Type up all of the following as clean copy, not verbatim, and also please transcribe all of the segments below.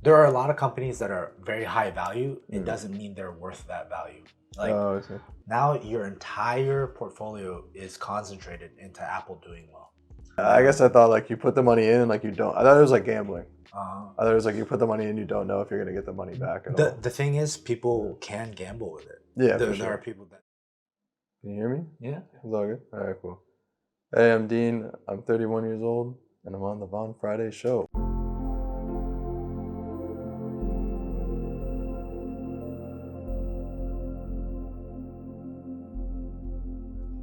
There are a lot of companies that are very high value. It doesn't mean they're worth that value. Like Oh, I see. now your entire portfolio is concentrated into Apple doing well. I guess I thought like you put the money in and like you don't. I thought it was like gambling. Uh, I thought it was like you put the money in, you don't know if you're gonna get the money back at all. the thing is, people can gamble with it. Yeah, there, for there sure. are people that. Can you hear me? Yeah. It's all good? All right, cool. Hey, I'm Dean. I'm 31 years old, and I'm on the Von Friday show.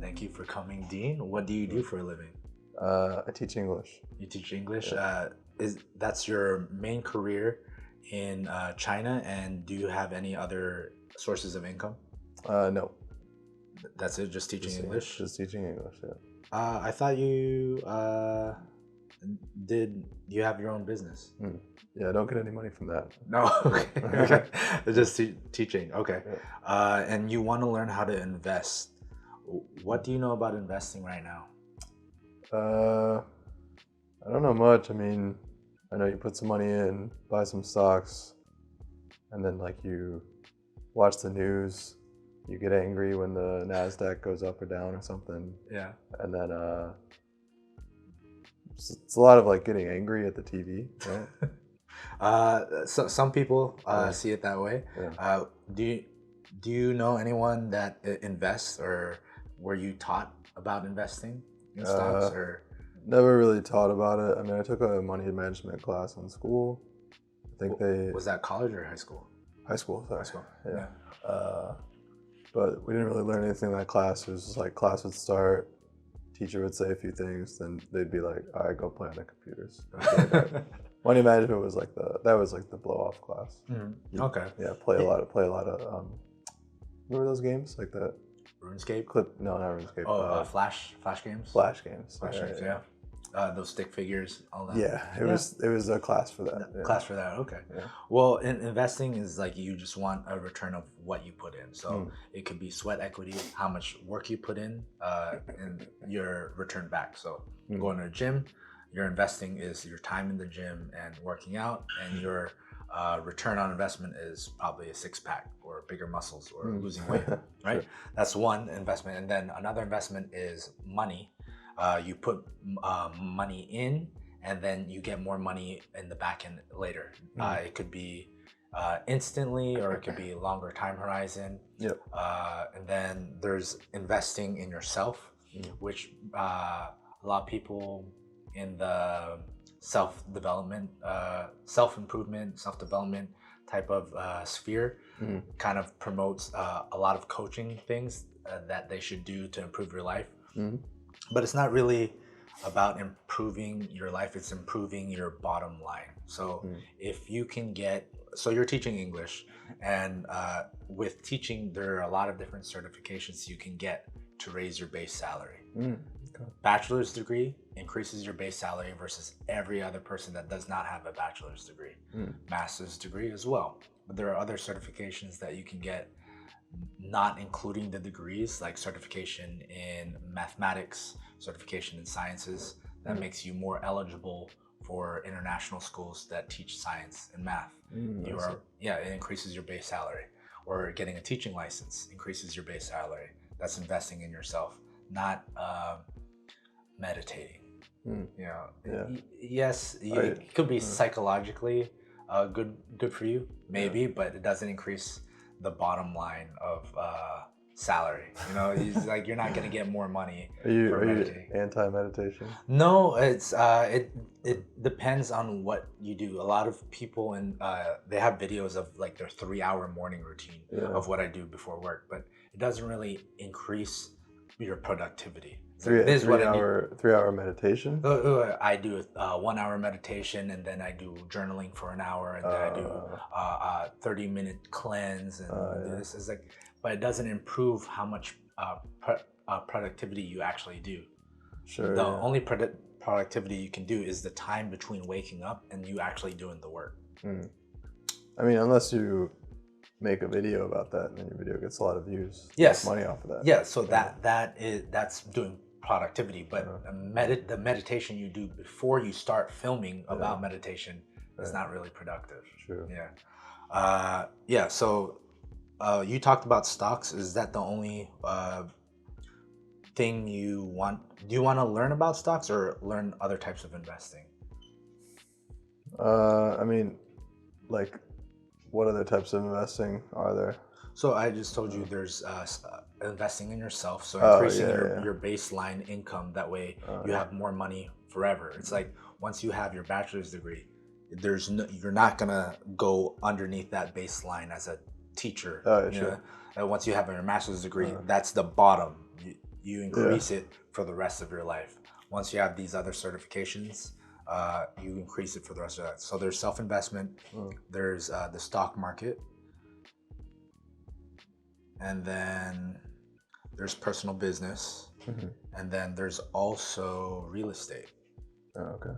Thank you for coming, Dean. What do you do for a living? I teach English. You teach English. Yeah. That's your main career in China, and do you have any other sources of income? No. That's it, just teaching English? Just teaching English, yeah. I thought you you have your own business? Yeah, I don't get any money from that. No, okay. Just teaching, okay. Yeah. And you want to learn how to invest. What do you know about investing right now? I don't know much. I mean, I know you put some money in, buy some stocks, and then like you watch the news, you get angry when the NASDAQ goes up or down or something. Yeah. And then it's a lot of like getting angry at the TV, right? So some people Yeah. see it that way. Yeah. Do you know anyone that invests, or were you taught about investing in stocks, or? Never really taught about it. I mean, I took a money management class in school. I think Was that college or high school? High school, sorry. High school. Yeah. But we didn't really learn anything in that class. It was just like class would start, teacher would say a few things, then they'd be like, all right, go play on the computers. Money management was like the blow off class. Okay. Yeah, play a lot of what were those games? Like the RuneScape? No, not RuneScape. Oh, Flash games? Flash games. Flash games, yeah. Those stick figures, all that. Yeah, it was a class for that. Yeah. Class for that, okay. Yeah. Well, investing is like you just want a return of what you put in. So it could be sweat equity, how much work you put in, and your return back. So going to a gym, your investing is your time in the gym and working out, and your return on investment is probably a six-pack or bigger muscles or losing weight, right? Sure. That's one investment. And then another investment is money. You put money in, and then you get more money in the back end later. It could be instantly, or it could be longer time horizon. Yep. And then there's investing in yourself, which a lot of people in the self-development, self-improvement, self-development type of sphere kind of promotes a lot of coaching things that they should do to improve your life. But it's not really about improving your life, it's improving your bottom line. So if you can so you're teaching English, and with teaching, there are a lot of different certifications you can get to raise your base salary. Okay. Bachelor's degree increases your base salary versus every other person that does not have a bachelor's degree. Master's degree as well. But there are other certifications that you can get, not including the degrees, like certification in mathematics, certification in sciences, that makes you more eligible for international schools that teach science and math. It increases your base salary. Or getting a teaching license increases your base salary. That's investing in yourself, not meditating. Yes, it could be psychologically good for you, maybe, but it doesn't increase the bottom line of salary. It's like you're not going to get more money. Are you anti-meditation? No, it's it depends on what you do. A lot of people they have videos of like their 3-hour morning routine of what I do before work, but it doesn't really increase your productivity. Three-hour meditation? I do a 1 hour meditation, and then I do journaling for an hour, and then I do a 30-minute cleanse, and this is like, but it doesn't improve how much productivity you actually do. Sure. The only productivity you can do is the time between waking up and you actually doing the work. I mean, unless you make a video about that, and then your video gets a lot of views. Yes. Money off of that. Yeah. So that's doing productivity, but the meditation you do before you start filming about meditation It's not really productive. True. Yeah. So you talked about stocks. Is that the only thing you want? Do you want to learn about stocks or learn other types of investing? I mean, like, what other types of investing are there? So I just told you there's investing in yourself. So Oh, increasing yeah. your baseline income. That way you Yeah. have more money forever. It's like once you have your bachelor's degree, there's no, you're not gonna go underneath that baseline as a teacher. Oh, yeah, You sure. know, and once you have your master's degree, that's the bottom. You increase it for the rest of your life. Once you have these other certifications, you increase it for the rest of your life. So there's self-investment, there's the stock market, and then there's personal business, and then there's also real estate. Oh, okay.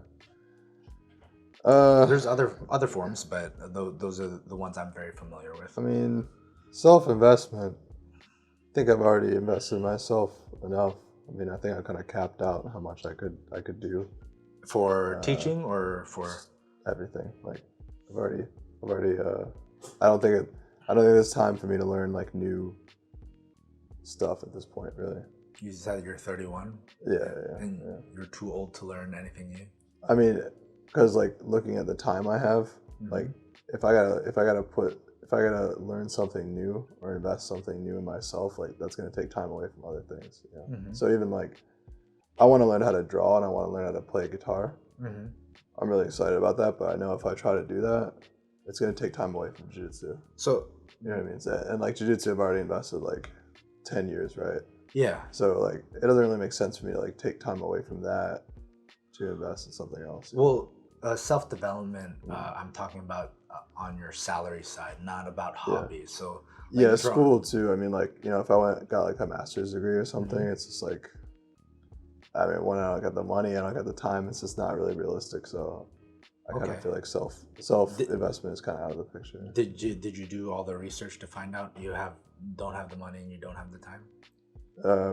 There's other forms, but those are the ones I'm very familiar with. I mean, self-investment, I think I've already invested myself enough. I mean, I think I kind of capped out how much I could do. For teaching or for everything. Like, I've already. I don't think it's time for me to learn like new stuff at this point, really. You said you're 31. Yeah. And you're too old to learn anything new. I mean, because like looking at the time I have, like if I gotta learn something new or invest something new in myself, like that's gonna take time away from other things. You know? So even like, I want to learn how to draw and I want to learn how to play guitar. I'm really excited about that, but I know if I try to do that, it's gonna take time away from jiu-jitsu. So you know what I mean? And like jiu-jitsu, I've already invested like 10 years, right? Yeah. So like, it doesn't really make sense for me to like take time away from that to invest in something else. Well, self-development, I'm talking about on your salary side, not about hobbies. So like school too. I mean, like, you know, if I got like a master's degree or something, it's just like, I mean, when I don't got the money, I don't got the time, it's just not really realistic. So I kind of feel like self investment is kind of out of the picture. Did you do all the research to find out you don't have the money and you don't have the time?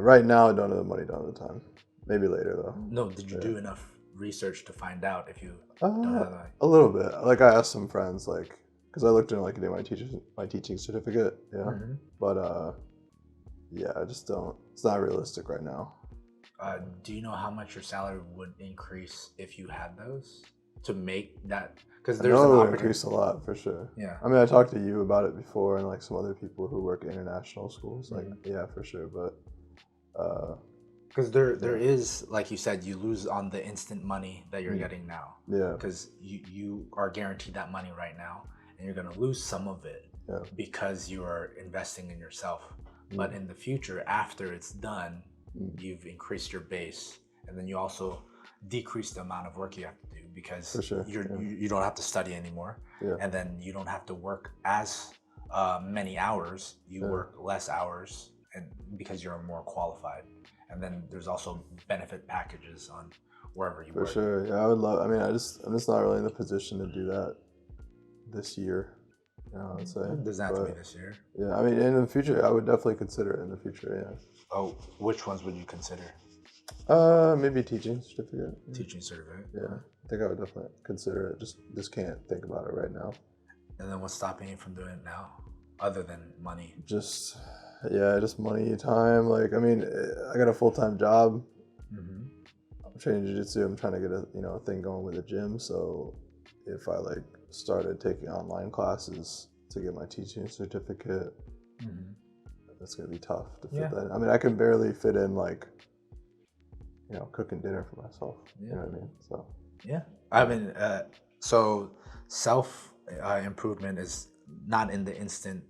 Right now, I don't have the money, don't have the time. Maybe later though. No, did you do enough research to find out if you don't have the money? A little bit. Like, I asked some friends, like, because I looked into like getting my teaching certificate. Yeah, but I just don't. It's not realistic right now. Do you know how much your salary would increase if you had those to make that? Because there's an opportunity. Increase a lot for sure. Yeah. I mean, I talked to you about it before, and like some other people who work at international schools. Like, yeah, for sure. But because there is, like you said, you lose on the instant money that you're getting now. Yeah. Because you are guaranteed that money right now, and you're gonna lose some of it because you are investing in yourself. But in the future, after it's done, you've increased your base, and then you also decrease the amount of work you have to do because you don't have to study anymore, and then you don't have to work as many hours. You work less hours, and because you're more qualified. And then there's also benefit packages on wherever you work. For sure, yeah, I would love. I mean, I'm just not really in the position to do that this year. You know, I'd say. It doesn't have to be this year. Yeah, I mean, in the future, I would definitely consider it in the future. Yeah. Oh, which ones would you consider? Maybe teaching certificate. Teaching certificate. Yeah, I think I would definitely consider it. Just can't think about it right now. And then what's stopping you from doing it now, other than money? Just money, time. Like, I mean, I got a full-time job. I'm training jiu-jitsu. I'm trying to get a thing going with a gym. So if I like started taking online classes to get my teaching certificate, that's gonna be tough to fit that in. I mean, I can barely fit in like, cooking dinner for myself. You know what I mean? So I mean, so self improvement is not in the instant,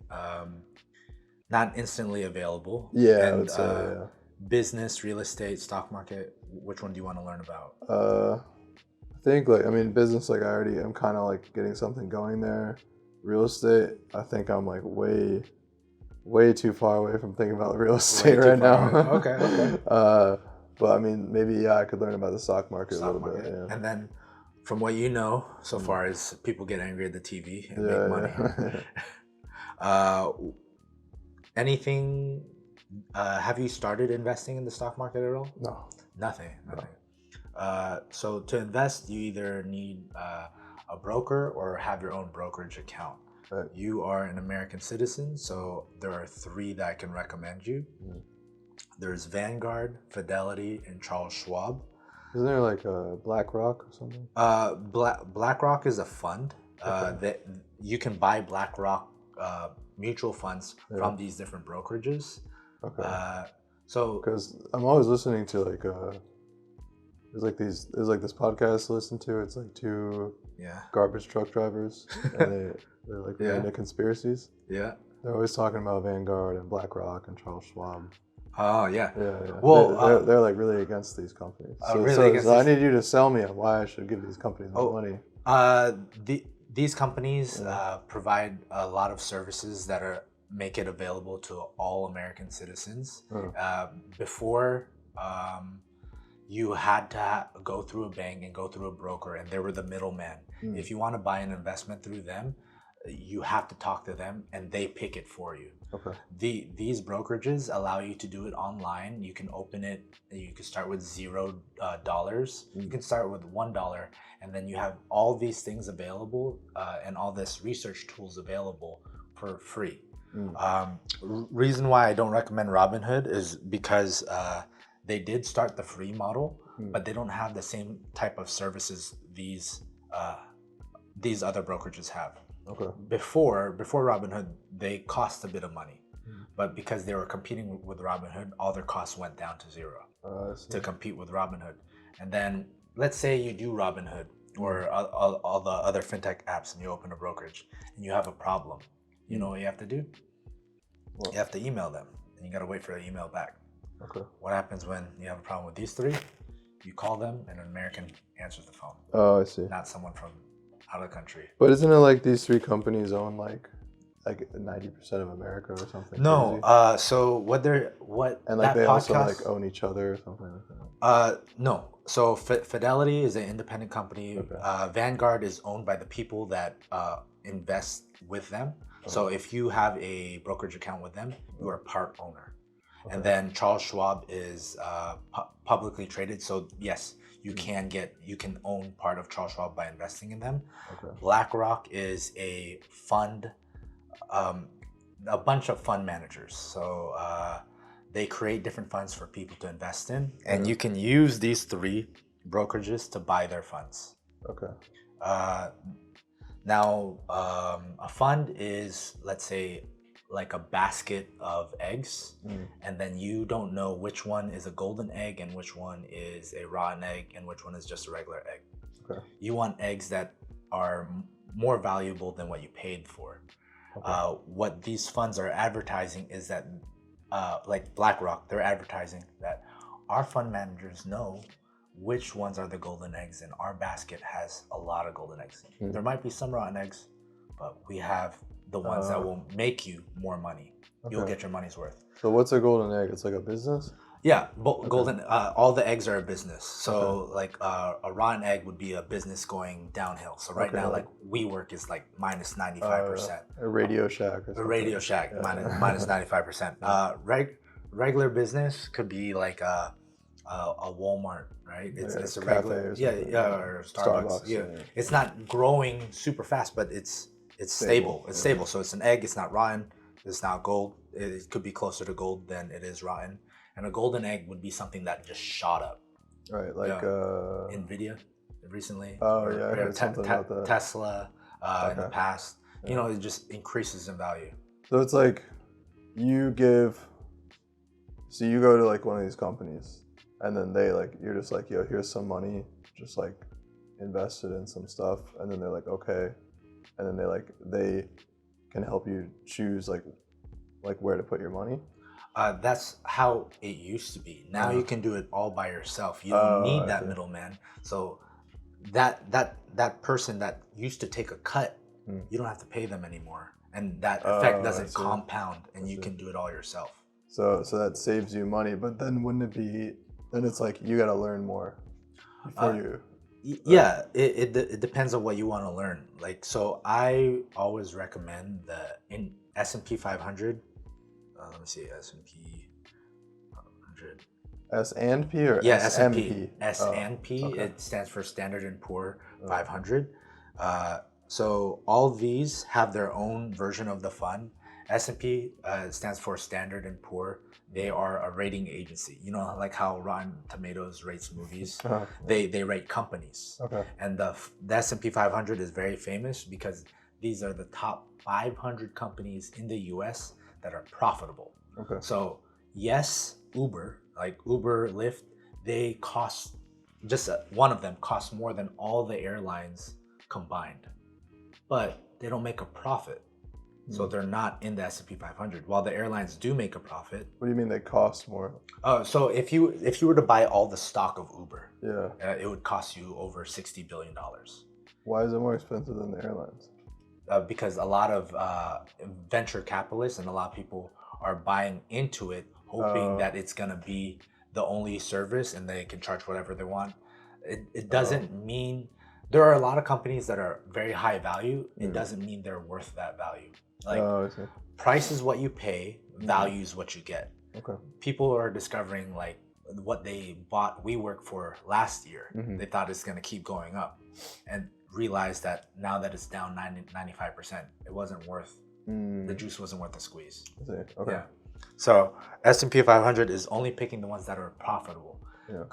not instantly available. Yeah, I would say, business, real estate, stock market. Which one do you want to learn about? I think business, like I'm kind of like getting something going there. Real estate, I think I'm like way too far away from thinking about real estate right now. Okay. But I mean, maybe I could learn about the stock market a little bit. Yeah. And then, from what you know so far, is people get angry at the TV and make money. Anything? Have you started investing in the stock market at all? No. Nothing. So to invest, you either need a broker or have your own brokerage account. Right. You are an American citizen, so there are 3 that I can recommend you. There's Vanguard, Fidelity, and Charles Schwab. Isn't there like a BlackRock or something? BlackRock is a fund. That you can buy BlackRock mutual funds from these different brokerages. Okay. So because I'm always listening to like there's like this podcast to listen to. It's like 2 garbage truck drivers, and they're like really into conspiracies. Yeah. They're always talking about Vanguard and BlackRock and Charles Schwab. Oh yeah. Yeah. Well, they're like really against these companies. So I need you to sell me on why I should give these companies money. These companies provide a lot of services that make it available to all American citizens. Before, you had to go through a bank and go through a broker, and they were the middleman. If you want to buy an investment through them, you have to talk to them, and they pick it for you. Okay. These brokerages allow you to do it online. You can open it. You can start with $0. You can start with $1, and then you have all these things available and all this research tools available for free. Reason why I don't recommend Robinhood is because they did start the free model, but they don't have the same type of services these other brokerages have. Okay. Before Robinhood, they cost a bit of money, but because they were competing with Robinhood, all their costs went down to 0 to compete with Robinhood. And then let's say you do Robinhood or all the other fintech apps, and you open a brokerage and you have a problem. You know what you have to do? What? You have to email them, and you got to wait for the email back. Okay. What happens when you have a problem with these 3? You call them, and an American answers the phone. Oh, I see. Not someone from out of the country. But isn't it like these 3 companies own like 90% of America or something? No. Crazy? So what and like that they podcast, also like own each other or something like that. No. So Fidelity is an independent company. Okay. Vanguard is owned by the people that invest with them. Okay. So if you have a brokerage account with them, you are part owner. Okay. And then Charles Schwab is publicly traded. So yes, you can own part of Charles Schwab by investing in them. Okay. BlackRock is a fund, a bunch of fund managers. So they create different funds for people to invest in, and you can use these 3 brokerages to buy their funds. Okay. Now, a fund is, let's say, like a basket of eggs, and then you don't know which one is a golden egg and which one is a rotten egg and which one is just a regular egg. Okay. You want eggs that are more valuable than what you paid for. Okay. What these funds are advertising is that, like BlackRock, they're advertising that our fund managers know which ones are the golden eggs, and our basket has a lot of golden eggs. There might be some rotten eggs, but we have the ones that will make you more money. Okay. You'll get your money's worth. So what's a golden egg? It's like a business? Yeah, golden. All the eggs are a business. So like a rotten egg would be a business going downhill. So right now, like WeWork is like minus 95%. A Radio Shack. Or a Radio Shack minus 95%. Regular business could be like a Walmart, right? It's a regular, or Starbucks. Yeah, it's not growing super fast, but it's stable. It's stable. So it's an egg. It's not rotten. It's not gold. It could be closer to gold than it is rotten. And a golden egg would be something that just shot up. Right, like Nvidia recently. Oh yeah, I heard something about that. Tesla in the past. Yeah. You know, it just increases in value. So it's like you go to like one of these companies, and then you're just like, yo, here's some money, just like invest it in some stuff, and then they're like, okay, and then they can help you choose like where to put your money. That's how it used to be. Now you can do it all by yourself. You don't need that middleman. So that person that used to take a cut, you don't have to pay them anymore, and that effect doesn't compound, and you can do it all yourself. So that saves you money, but then wouldn't it be? Then it's like you got to learn more before you. Yeah, it depends on what you want to learn. Like, so I always recommend in S&P 500. Let me see, S&P 500. S&P or yeah, S&P? S&P. S&P. Okay. It stands for Standard & Poor 500. So all of these have their own version of the fund. S&P stands for Standard and Poor. They are a rating agency. You know, like how Rotten Tomatoes rates movies. Uh-huh. They rate companies. Okay. And the S&P 500 is very famous because these are the top 500 companies in the U.S. that are profitable. Okay. So yes, Uber, like Uber, Lyft, they cost, just one of them costs more than all the airlines combined, but they don't make a profit. So they're not in the S&P 500. While the airlines do make a profit. What do you mean they cost more? So if you were to buy all the stock of Uber, Yeah. it would cost you over $60 billion. Why is it more expensive than the airlines? Because a lot of venture capitalists and a lot of people are buying into it, hoping that it's gonna be the only service and they can charge whatever they want. It doesn't mean, there are a lot of companies that are very high value. It doesn't mean they're worth that value. Like, I see. price is what you pay, value is what you get. Okay. People are discovering like what they bought WeWork for last year. They thought it's gonna keep going up, and realized that now that it's down 95%, it wasn't worth, the juice wasn't worth the squeeze. I see. Okay. Yeah. So S&P 500 is only picking the ones that are profitable. Yeah.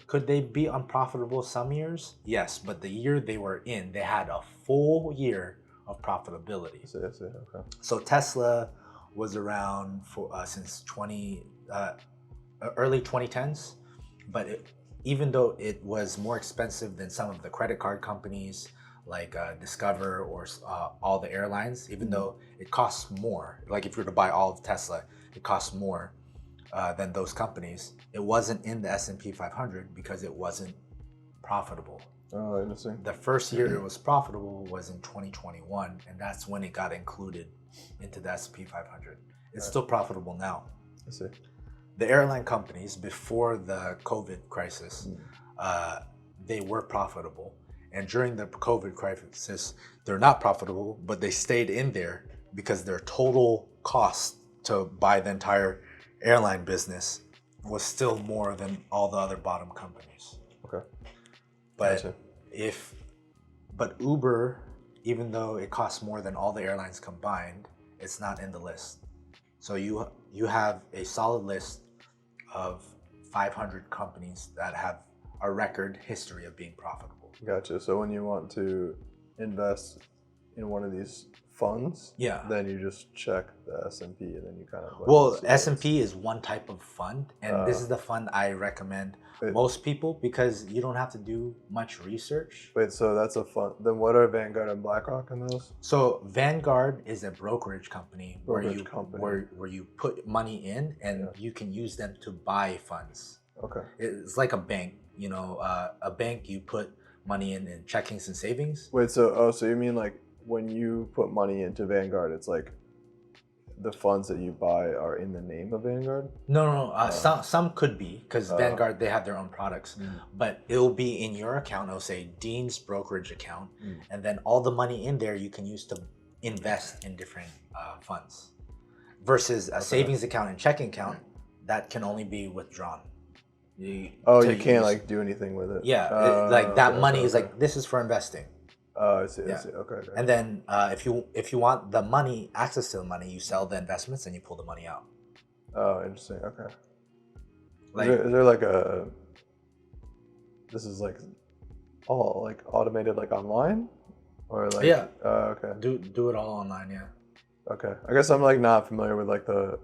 Could they be unprofitable some years? Yes, but the year they were in, they had a full year of profitability. I see. Okay. So Tesla was around for since early 2010s, but even though it was more expensive than some of the credit card companies like Discover or all the airlines, even though it costs more, like if you were to buy all of Tesla, it costs more than those companies, it wasn't in the S&P 500 because it wasn't profitable. Oh, interesting. The first year it was profitable was in 2021, and that's when it got included into the S&P 500. It's still profitable now. I see. The airline companies before the COVID crisis, they were profitable. And during the COVID crisis, they're not profitable, but they stayed in there because their total cost to buy the entire airline business was still more than all the other bottom companies. Okay. But Gotcha. but Uber, even though it costs more than all the airlines combined, it's not in the list. So you have a solid list of 500 companies that have a record history of being profitable. Gotcha. So when you want to invest in one of these funds, then you just check the S&P and then you kind of well, S&P is one type of fund, and this is the fund I recommend most people because you don't have to do much research. Wait, so that's a fund. Then what are Vanguard and BlackRock in those? So Vanguard is a brokerage company where you put money in and you can use them to buy funds. Okay. It's like a bank, you know, a bank, you put money in checkings and savings. Wait, so you mean like when you put money into Vanguard, it's like the funds that you buy are in the name of Vanguard? No. Some could be because Vanguard, they have their own products, but it'll be in your account. It'll say Dean's brokerage account, and then all the money in there you can use to invest in different funds. Versus a savings account and checking account that can only be withdrawn. You can't like do anything with it. Yeah, like that money is like, this is for investing. Oh, I see. I see. Okay. And then if you want the money, access to the money, you sell the investments and you pull the money out. Oh, interesting. Okay. Like, is there like a? This is like all like automated, like online, or like okay. Do it all online. Yeah. Okay. I guess I'm like not familiar with like the.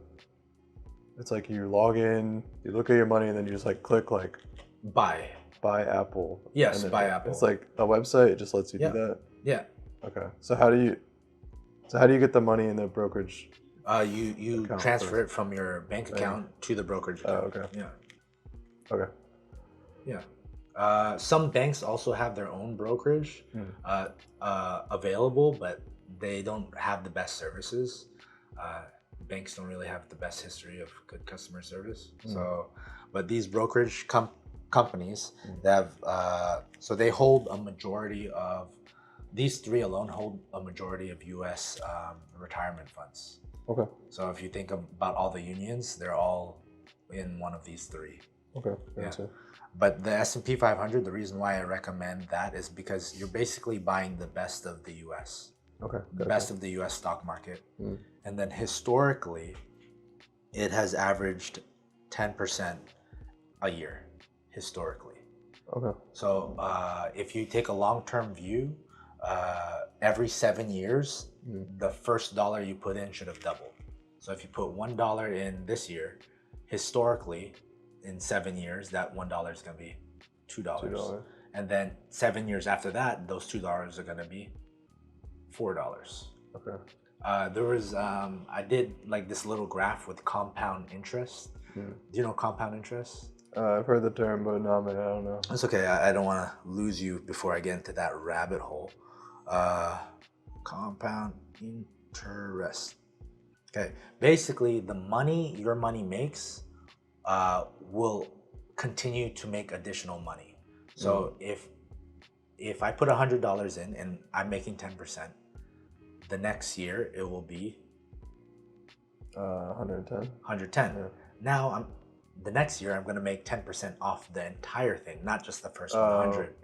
It's like you log in, you look at your money, and then you just like click like buy Apple. Yes, buy Apple. It's like a website. It just lets you do that. Yeah. Okay. So how do you get the money in the brokerage? You transfer it from your bank account to the brokerage account. Oh, okay. Yeah. Okay. Yeah. Some banks also have their own brokerage available, but they don't have the best services. Banks don't really have the best history of good customer service. So, but these brokerage companies, they have, so they hold a majority of, these three alone hold a majority of US retirement funds. Okay. So if you think about all the unions, they're all in one of these three. Okay. Yeah. Gotcha. But the S&P 500, the reason why I recommend that is because you're basically buying the best of the US, Okay. the Gotcha. best of the US stock market. Mm. And then historically, it has averaged 10% a year, historically. Okay. So if you take a long-term view, every 7 years, the first dollar you put in should have doubled. So if you put $1 in this year, historically, in 7 years, that $1 is going to be $2. $2. And then 7 years after that, those $2 are going to be $4. Okay. There was I did like this little graph with compound interest. Mm. Do you know compound interest? I've heard the term, but no, man, I don't know. It's okay. I don't want to lose you before I get into that rabbit hole. Compound interest. Okay. Basically, the money your money makes will continue to make additional money. So if I put $100 in and I'm making 10%, the next year it will be 110. 110. Yeah. Now the next year I'm going to make 10% off the entire thing, not just the first 100.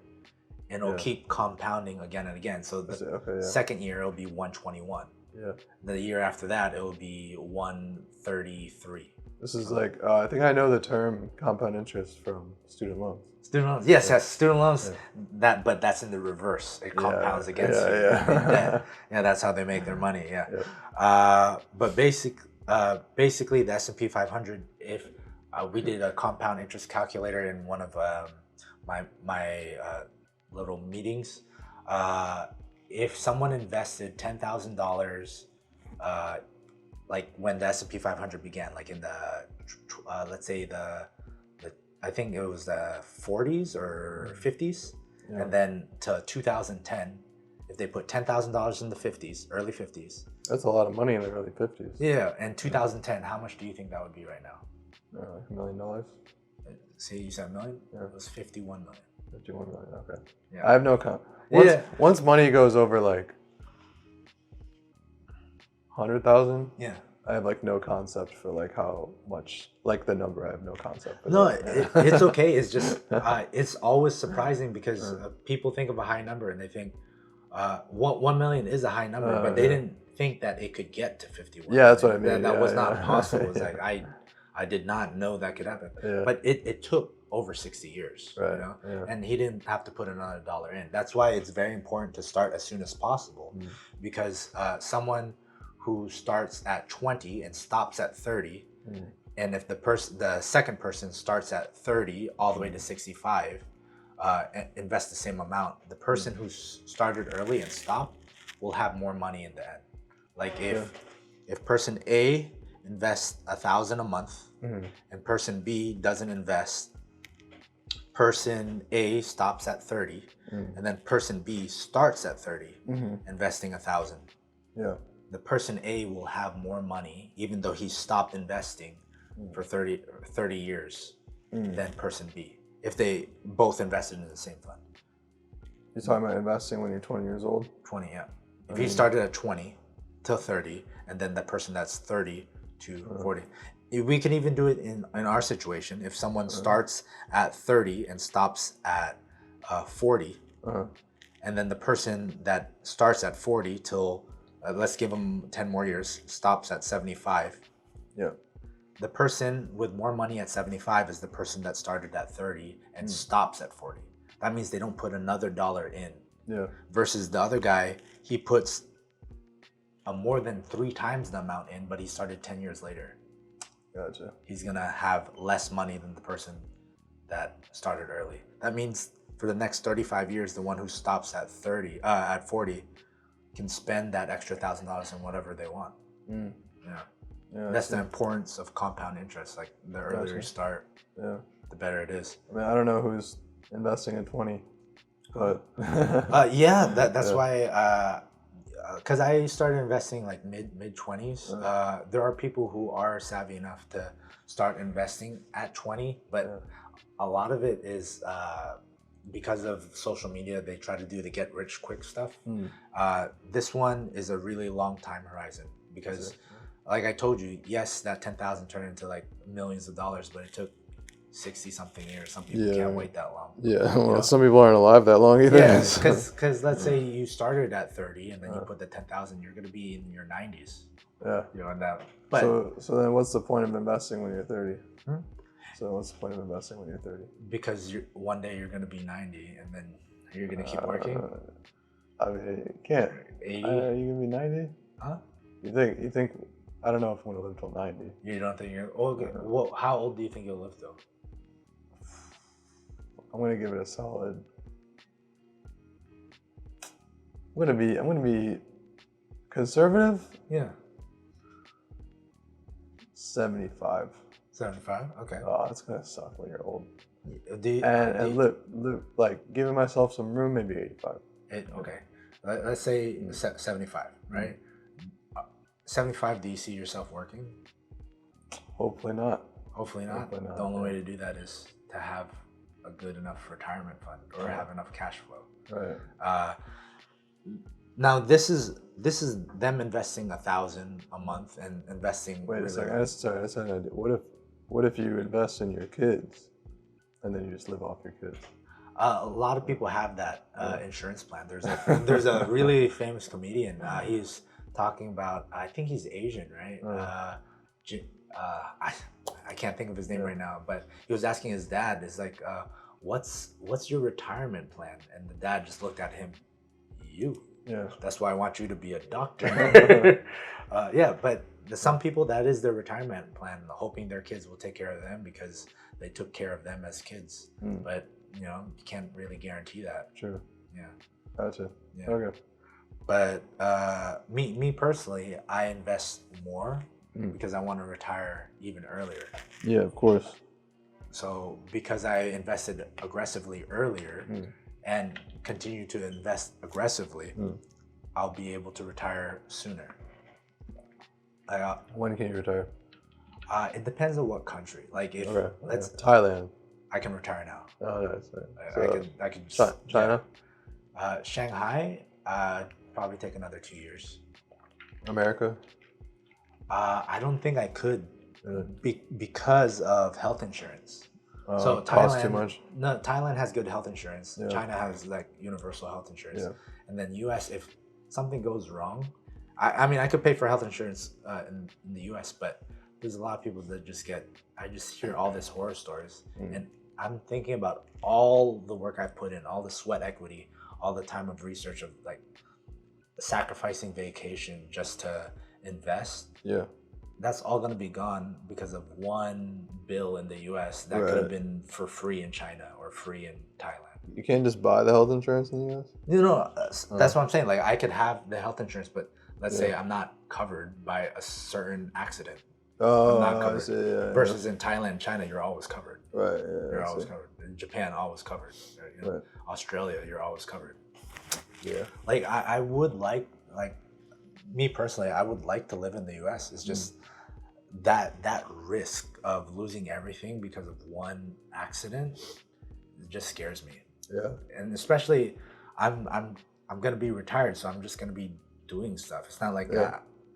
And it'll keep compounding again and again. So the second year it'll be 121. Yeah. The year after that it'll be 133. This is like I think I know the term compound interest from student loans. Student loans, yes, student loans. Yeah. But that's in the reverse. It compounds against you. Yeah, that's how they make their money. Yeah. But basically, the S&P 500. If we did a compound interest calculator in one of my little meetings, if someone invested $10,000, like when the S&P 500 began, like in the let's say I think it was the 40s or 50s, and then to 2010, if they put $10,000 in the 50s, early 50s. That's a lot of money in the early 50s. Yeah, and 2010, how much do you think that would be right now? Like $1 million. See, you said $1 million? Yeah. It was 51 million. 51 million, okay. Yeah. I have no once money goes over like 100,000, I have like no concept for like how much, like the number. I have no concept for that. It's okay. It's just it's always surprising because people think of a high number and they think 1 million is a high number, but they didn't think that it could get to 51. Yeah, that's what I mean. That was not possible. It's like I did not know that could happen. But it took over 60 years, right. You know, and he didn't have to put another dollar in. That's why it's very important to start as soon as possible, because someone who starts at 20 and stops at 30, and if the second person starts at 30 all the way to 65, and invest the same amount, the person who started early and stopped will have more money in the end. Like if person A invests $1,000 a month, and person B doesn't invest, person A stops at 30, and then person B starts at 30, investing 1,000. Yeah. The person A will have more money, even though he stopped investing for 30 years, than person B, if they both invested in the same fund. You're talking about investing when you're 20 years old? 20, yeah. If he started at 20 till 30, and then that person that's 30 to 40. We can even do it in our situation. If someone starts at 30 and stops at 40, and then the person that starts at 40 till let's give them 10 more years, stops at 75. Yeah. The person with more money at 75 is the person that started at 30 and stops at 40. That means they don't put another dollar in. Yeah. Versus the other guy, he puts more than 3 times the amount in, but he started 10 years later. Gotcha. He's gonna have less money than the person that started early. That means for the next 35 years, the one who stops at 40 can spend that extra $1,000 on whatever they want. Yeah, that's the importance of compound interest. Like the earlier you start, the better it is. I mean, I don't know who's investing at 20, but that's why. Because I started investing like mid 20s. There are people who are savvy enough to start investing at 20, but a lot of it is because of social media. They try to do the get rich quick stuff. This one is a really long time horizon because, like I told you, yes, that 10,000 turned into like millions of dollars, but it took 60 something years. Some people Yeah. can't wait that long. Yeah, well, know? some people aren't alive that long either. Yeah, so- because let's say you started at 30 and then you put the 10,000, you're gonna be in your 90s. yeah. You know, and that. But So then what's the point of investing when you're 30? Hmm? So what's the point of investing when you're 30? because one day you're gonna be 90 and then you're gonna keep working. I mean, you can't. 80. You gonna be 90? Huh? You think? I don't know if I'm gonna live till 90. You don't think you're okay? Well, how old do you think you'll live though? I'm gonna give it a solid. I'm gonna be conservative. Yeah. 75. 75. Okay. Oh, it's gonna suck when you're old. Do you, And live like giving myself some room, maybe 85. Okay. Let's say 75, right? 75. Do you see yourself working? Hopefully not. Hopefully not. Hopefully not, The only yeah. way to do that is to have a good enough retirement fund or have enough cash flow. Right. Now this is them investing 1,000 a month and investing. Wait a really second. I just had an idea. What if you invest in your kids, and then you just live off your kids? A lot of people have that insurance plan. There's a really famous comedian. He's talking about. I think he's Asian, right? I can't think of his name right now, but he was asking his dad, "Is like, what's your retirement plan?" And the dad just looked at him. You. Yeah. That's why I want you to be a doctor. Yeah, but some people, that is their retirement plan, hoping their kids will take care of them because they took care of them as kids. But you can't really guarantee that. True. Yeah. Gotcha. Yeah. Okay. But me personally, I invest more because I want to retire even earlier. Yeah, of course. So because I invested aggressively earlier and continue to invest aggressively, I'll be able to retire sooner. When can you retire? It depends on what country. Like if let's Thailand. I can retire now. Oh, that's right. I can China. Yeah. Shanghai, probably take another 2 years. America. I don't think I could because of health insurance. So costs Thailand, too much. No, Thailand has good health insurance. Yeah. China has like universal health insurance, Yeah. and then U.S. if something goes wrong, I mean I could pay for health insurance in the U.S. but there's a lot of people that I just hear all these horror stories, and I'm thinking about all the work I've put in, all the sweat equity, all the time of research of like sacrificing vacation just to invest. Yeah. That's all going to be gone because of one bill in the US that could have been for free in China or free in Thailand. You can't just buy the health insurance in the US? That's what I'm saying. Like I could have the health insurance, but let's say I'm not covered by a certain accident. Oh, I'm not covered. I see, yeah, Versus in Thailand, China, you're always covered. Right. Yeah, You're always covered. In Japan, always covered. Right. Australia, you're always covered. Yeah. Like I would like me personally, I would like to live in the US. It's just that risk of losing everything because of one accident just scares me. Yeah. And especially I'm gonna be retired, so I'm just gonna be doing stuff. It's not like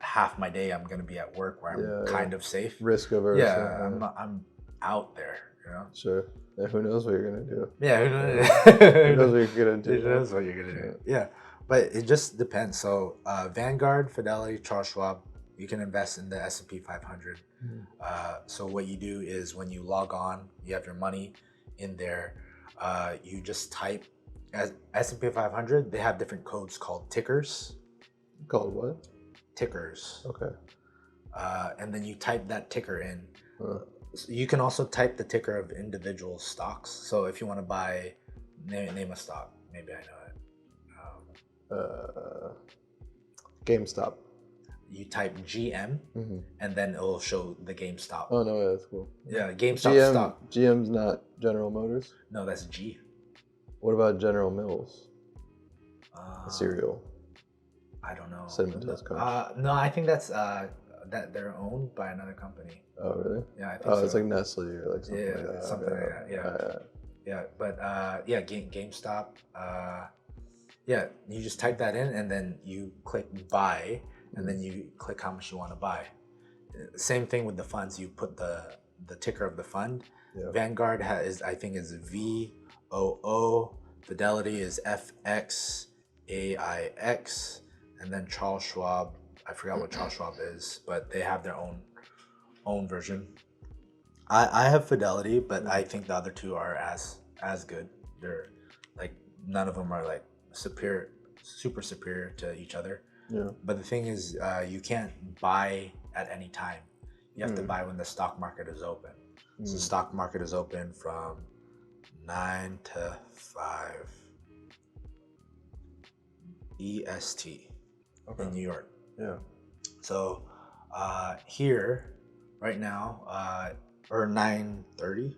half my day I'm gonna be at work where I'm kind of safe. Risk averse. Yeah, I'm out there, Sure. Yeah, who knows what you're gonna do? Yeah, Who knows what you're gonna do? Who knows what you're gonna do? Yeah, but it just depends. So Vanguard, Fidelity, Charles Schwab, you can invest in the S&P 500. So what you do is when you log on, you have your money in there. You just type as S&P 500. They have different codes called tickers. Called what? Tickers. Okay. And then you type that ticker in. You can also type the ticker of individual stocks. So if you want to buy, name a stock. Maybe I know it. GameStop. You type GM, and then it will show the GameStop. Oh no, that's cool. Yeah, GameStop stock. GM's not General Motors. No, that's G. What about General Mills? Cereal. I don't know. Cinnamon Toast Crunch. No, I think that's that they're owned by another company. Oh really? Yeah, I think so. so. It's like Nestle or like something like that. Something like that. Yeah. Yeah, but GameStop. Yeah, you just type that in and then you click buy, and then you click how much you want to buy. Same thing with the funds. You put the ticker of the fund. Yeah. Vanguard is I think is VOO. Fidelity is FXAIX, and then Charles Schwab. I forgot what Charles Schwab is, but they have their own version. I have Fidelity, but I think the other two are as good. They're like none of them are like super superior to each other. Yeah. But the thing is, you can't buy at any time. You have to buy when the stock market is open. So the stock market is open from 9 to 5 EST in New York. Yeah. So here, right now, or 9:30.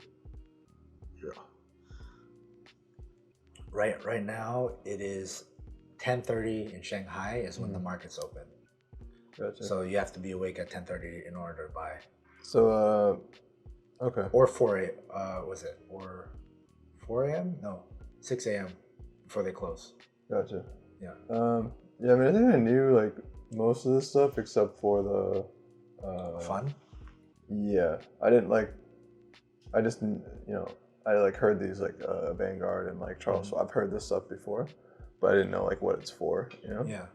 Yeah. Right now, it is 10:30 in Shanghai is when the market's open. Gotcha. So you have to be awake at 10:30 in order to buy. So okay. Or 4 a. Was it or 4 a.m.? No, 6 a.m. before they close. Gotcha. Yeah. Yeah. I mean, I think I knew like most of this stuff except for the Fun. Yeah, I didn't like. I just I like heard these like Vanguard and like Charles. So I've heard this stuff before, but I didn't know like what it's for. Yeah.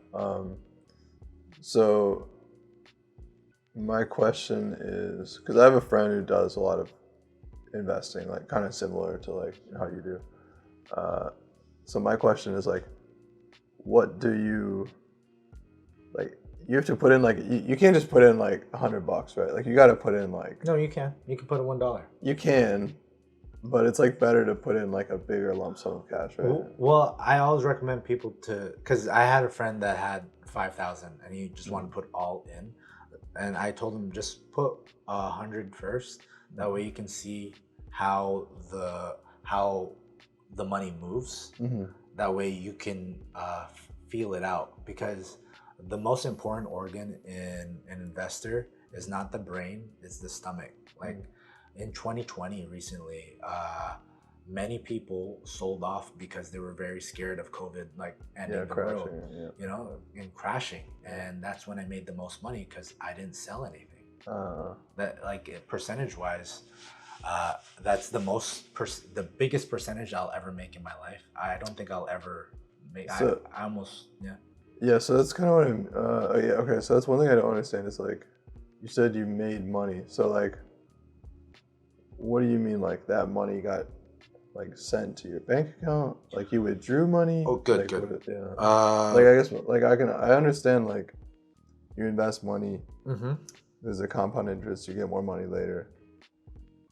So my question is, because I have a friend who does a lot of investing, like kind of similar to like how you do. So my question is like, what do you like? You have to put in like you can't just put in like $100, right? Like you got to put in like. No, you can. You can put in $1. You can, but it's like better to put in like a bigger lump sum of cash, right? Well, I always recommend people because I had a friend that had 5,000 and he just wanted to put all in, and I told him just put 100 first. That way you can see how the money moves. That way you can feel it out, because the most important organ in an investor is not the brain, it's the stomach. Like in 2020 recently, many people sold off because they were very scared of COVID, like ending the world, and crashing. And that's when I made the most money, because I didn't sell anything. That like percentage wise, that's the biggest percentage I'll ever make in my life. I don't think I'll ever make. So, I almost Yeah, so that's kind of what I'm. Yeah, okay. So that's one thing I don't understand is like, you said you made money. So like, what do you mean like that money got like sent to your bank account? Like you withdrew money? Oh, good, like, good. Like I guess like I understand like you invest money. There's a compound interest. You get more money later.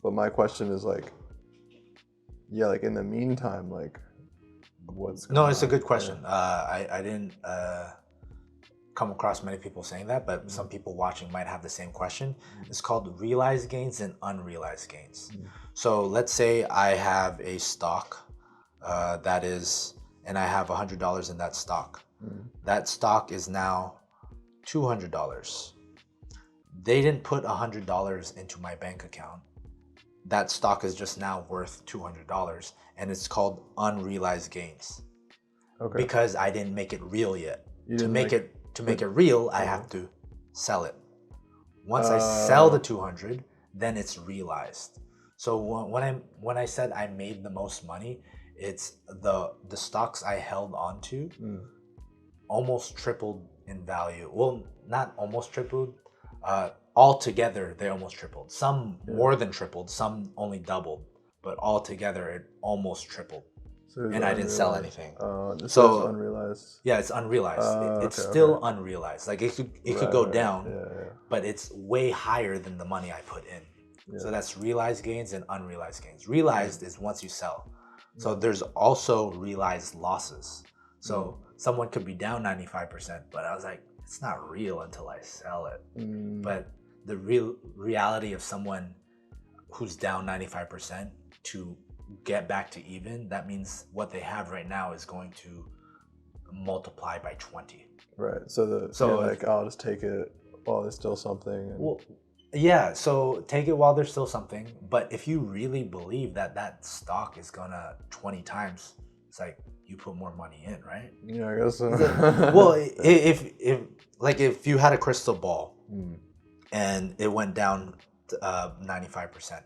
But my question is like, yeah, like in the meantime, like. No, it's a good question. I didn't come across many people saying that, but some people watching might have the same question. It's called realized gains and unrealized gains. So let's say I have a stock and I have $100 in that stock. That stock is now $200. They didn't put $100 into my bank account. That stock is just now worth $200, and it's called unrealized gains. Okay. Because I didn't make it real yet. To make it real, I have to sell it. Once I sell the 200, then it's realized. So when I said I made the most money, it's the stocks I held onto almost tripled in value. Well, not almost tripled. Altogether, they almost tripled. Some more than tripled, some only doubled, but altogether it almost tripled. So and I didn't sell anything. So it's unrealized. Yeah, it's unrealized. It's still unrealized. Like it could go down, but it's way higher than the money I put in. Yeah. So that's realized gains and unrealized gains. Realized is once you sell. So there's also realized losses. So someone could be down 95%, but I was like, it's not real until I sell it. But the real reality of someone who's down 95% to get back to even, that means what they have right now is going to multiply by 20. Right. So like I'll just take it while there's still something. Well, yeah. So take it while there's still something. But if you really believe that stock is gonna 20 times, it's like you put more money in, right? Yeah, I guess so. Well, if you had a crystal ball and it went down 95%.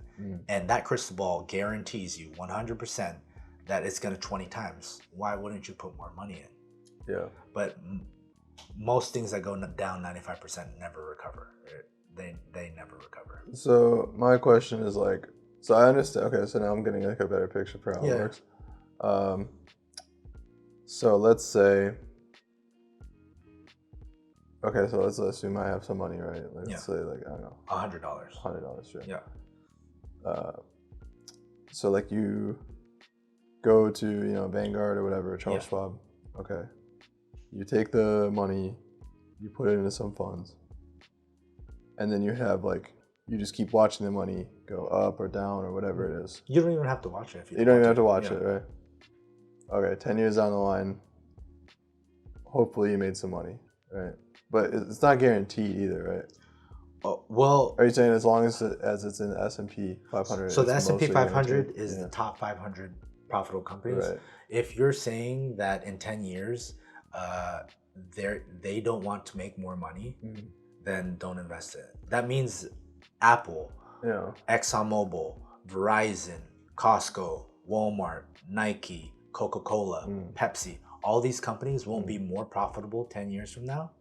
And that crystal ball guarantees you 100% that it's going to 20 times. Why wouldn't you put more money in? Yeah. But most things that go down 95% never recover. They never recover. So my question is like, so I understand. Okay, so now I'm getting like a better picture for how it works. So let's say, okay, so let's assume I have some money, right? Let's say like, I don't know, $100. $100, sure. Yeah. So like you go to, you know, Vanguard or whatever, Charles Schwab. Okay. You take the money, you put it into some funds, and then you have like, you just keep watching the money go up or down or whatever it is. You don't even have to watch it. If you don't even have to watch it, right? Okay, 10 years down the line, hopefully you made some money, right? But it's not guaranteed either, right? Oh, well, are you saying as long as it's in the S&P 500? So the S&P 500 is the top 500 profitable companies. Right. If you're saying that in 10 years, they don't want to make more money, then don't invest in it. That means Apple, ExxonMobil, Verizon, Costco, Walmart, Nike, Coca-Cola, Pepsi, all these companies won't be more profitable 10 years from now,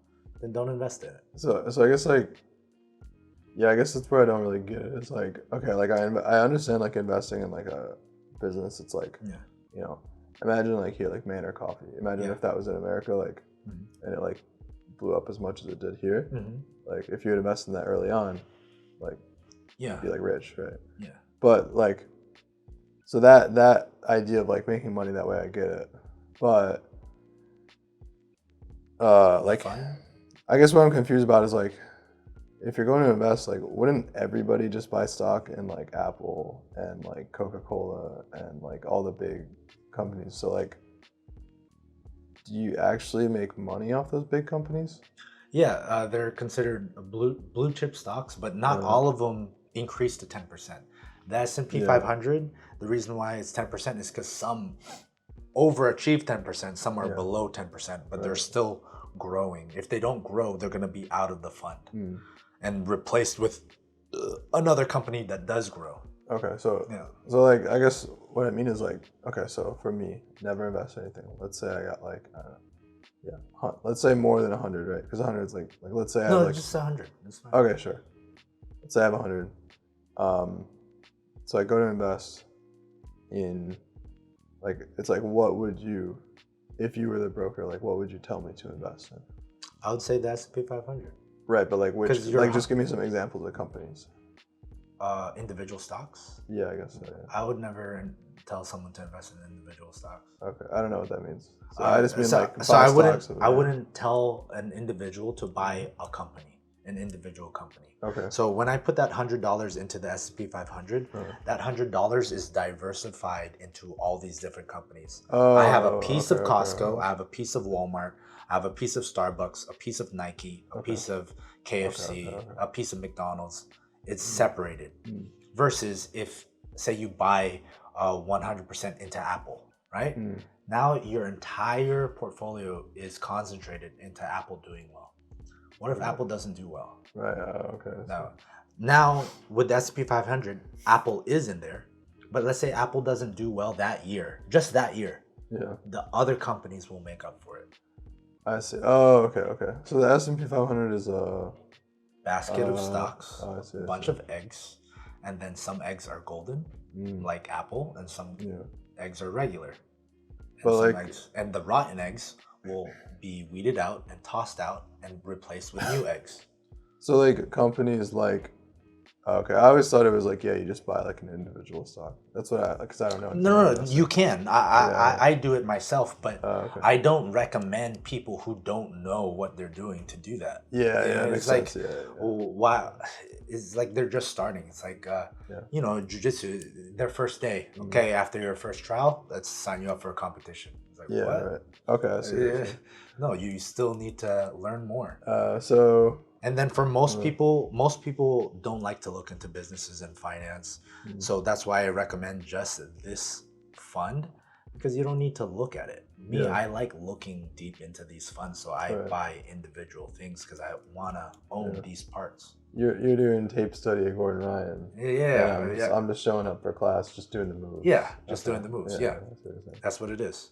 then don't invest in it. So I guess like, yeah, I guess that's where I don't really get it. It's like, okay, like I understand like investing in like a business. It's like, you know, imagine like here, like Manor Coffee. Imagine if that was in America, like, and it like blew up as much as it did here. Like if you had invested in that early on, like, you'd be like rich, right? Yeah. But like, so that idea of like making money that way, I get it. But like, fun? I guess what I'm confused about is like, if you're going to invest, like, wouldn't everybody just buy stock in like Apple and like Coca-Cola and like all the big companies? So like, do you actually make money off those big companies? Yeah, they're considered blue chip stocks, but not all of them increase to 10%. The S&P 500, the reason why it's 10% is because some overachieve 10%, some are below 10%, but they're still growing. If they don't grow, they're going to be out of the fund and replaced with another company that does grow. Okay, so so like, I guess what I mean is like, okay, so for me, never invest in anything. Let's say I got like, I don't know, let's say more than 100, right? Because 100 is like let's say I have like just 100. That's fine. Okay, sure. Let's say I have 100. So I go to invest in, like, it's like, what would you, if you were the broker, like, what would you tell me to invest in? I would say the S&P 500. Right, but like which, like, just give me some examples of companies. Individual stocks? Yeah, I guess so, yeah. I would never tell someone to invest in individual stocks. Okay, I don't know what that means. So I just mean like, so I wouldn't tell an individual to buy a company, an individual company. Okay. So when I put that $100 into the S&P 500, that $100 is diversified into all these different companies. I have a piece of Costco, I have a piece of Walmart, I have a piece of Starbucks, a piece of Nike, a piece of KFC, a piece of McDonald's. It's separated. Versus if, say, you buy 100% into Apple, right? Now your entire portfolio is concentrated into Apple doing well. What if Apple doesn't do well? Right, okay. Now with the S&P 500, Apple is in there, but let's say Apple doesn't do well that year, just that year. Yeah. The other companies will make up for it. I see. Oh, okay. So the S&P 500 is a basket of stocks, I see, a bunch of eggs, and then some eggs are golden, like Apple, and some eggs are regular. And the rotten eggs will be weeded out and tossed out and replaced with new eggs. So like companies like, okay, I always thought it was like, you just buy like an individual stock. That's what because I don't know. No, you can. I do it myself, but I don't recommend people who don't know what they're doing to do that. Yeah, it's like, wow, it's like they're just starting. It's like, you know, jiu-jitsu, their first day. Okay, after your first trial, let's sign you up for a competition. It's like, what? Right. Okay, I see. No, you still need to learn more. And then for most people don't like to look into businesses and finance. So that's why I recommend just this fund, Because you don't need to look at it. Me, Yeah. I like looking deep into these funds, so I Right. buy individual things because I want to own Yeah. these parts. You're doing tape study of Gordon Ryan. Yeah, And yeah. I'm just showing up for class, just doing the moves. Yeah, just Okay. doing the moves. Yeah, Yeah, that's what you're saying. that's what it is.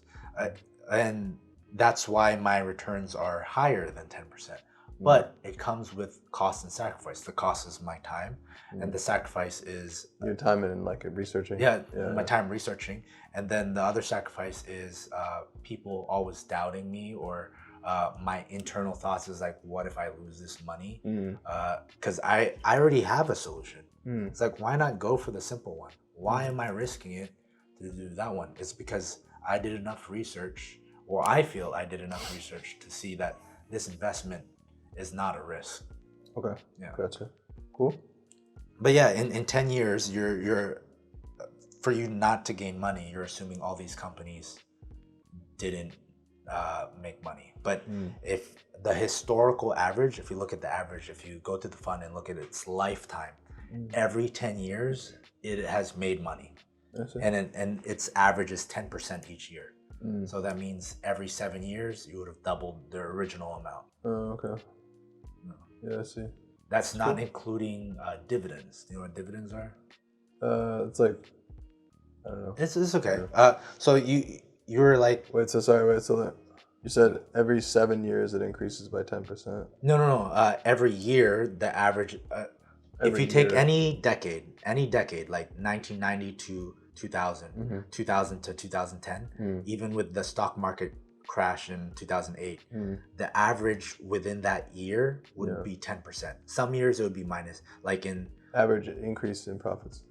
And that's why my returns are higher than 10%. But it comes with cost and sacrifice. The cost is my time, and the sacrifice is Your time in like researching. my time researching. And then the other sacrifice is people always doubting me, or my internal thoughts is like, what if I lose this money? Because I already have a solution. It's like, why not go for the simple one? Why am I risking it to do that one? It's because I did enough research, or I feel I did enough research to see that this investment is not a risk. Okay. Yeah. Gotcha. Cool. But yeah, in 10 years, you're for you not to gain money, you're assuming all these companies didn't make money. But if the historical average, if you look at the average, if you go to the fund and look at its lifetime, every 10 years, it has made money. And its average is 10% each year. So that means every 7 years, you would have doubled the original amount. Oh, okay. Yeah, I see. That's not including dividends. Do you know what dividends are? It's like, I don't know. It's okay. So you were like, So you said every 7 years it increases by 10%. no. Every year the average. If you take any decade, like 1990 to 2000, 2000 to 2010, even with the stock market crash in 2008, the average within that year would be 10%. Some years it would be minus, like in average increase in profits.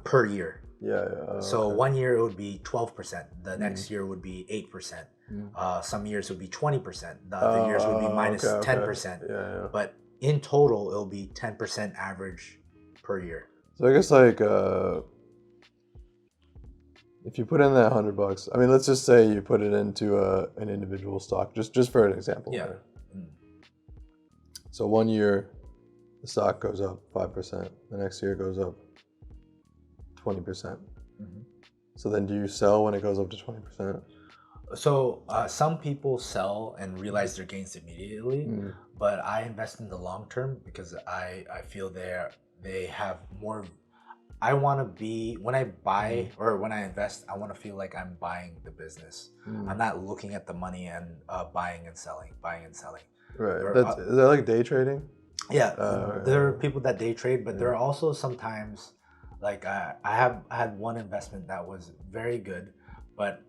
Per year. So Okay. 1 year it would be 12%. The next year would be 8%. Some years would be 20%. The other years would be minus 10%. But in total, it'll be 10% average per year. So I guess like if you put in that $100, I mean, let's just say you put it into an individual stock, just for an example. Yeah. Right? So 1 year, the stock goes up 5%. The next year it goes up 20%. So then do you sell when it goes up to 20%? So some people sell and realize their gains immediately, but I invest in the long term because I feel they have more. I want to be, when I buy or when I invest, I want to feel like I'm buying the business. I'm not looking at the money and buying and selling. Right. Is that like day trading? Yeah, there are people that day trade, but there are also sometimes, like I had one investment that was very good, but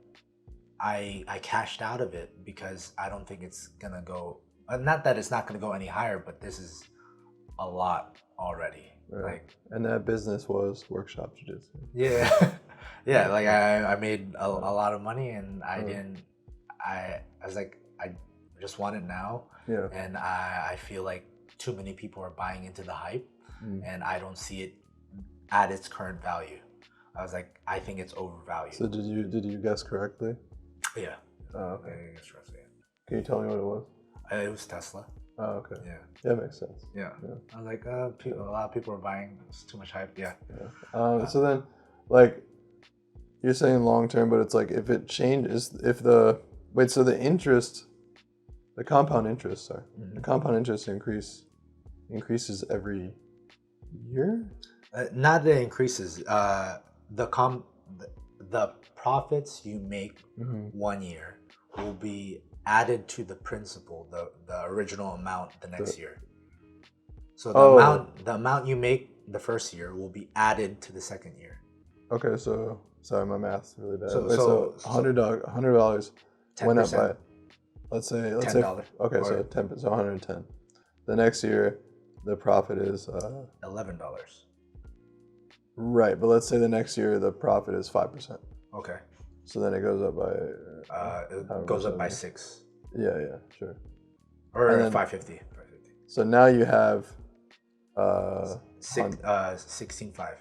I cashed out of it because I don't think it's gonna go. Not that it's not gonna go any higher, but this is a lot already. Right. Like, and that business was workshop jiu-jitsu. Yeah, yeah. Like I made a lot of money, and I didn't. I was like, I just want it now. Yeah. And I feel like too many people are buying into the hype, and I don't see it at its current value. I was like, I think it's overvalued. So did you guess correctly? Yeah. Oh, okay. I guess right, yeah. Can you tell me what it was? It was Tesla. Oh, okay. Yeah. That makes sense. Yeah. I was like, a lot of people are buying. It's too much hype. Yeah. So then, like, you're saying long term, but it's like if it changes, the compound interest, the compound interest increases every year. Not that it increases. The profits you make 1 year will be added to the principal, the original amount the next year. So the amount you make the first year will be added to the second year. Okay, so sorry, my math's really bad. So $100 went up by, let's say $10. Okay, so 10, so 110. The next year, the profit is $11. Right, but let's say the next year the profit is 5%. Okay. So then it goes up by. It goes up by 6. Yeah, sure. Or 550. So now you have 16.5.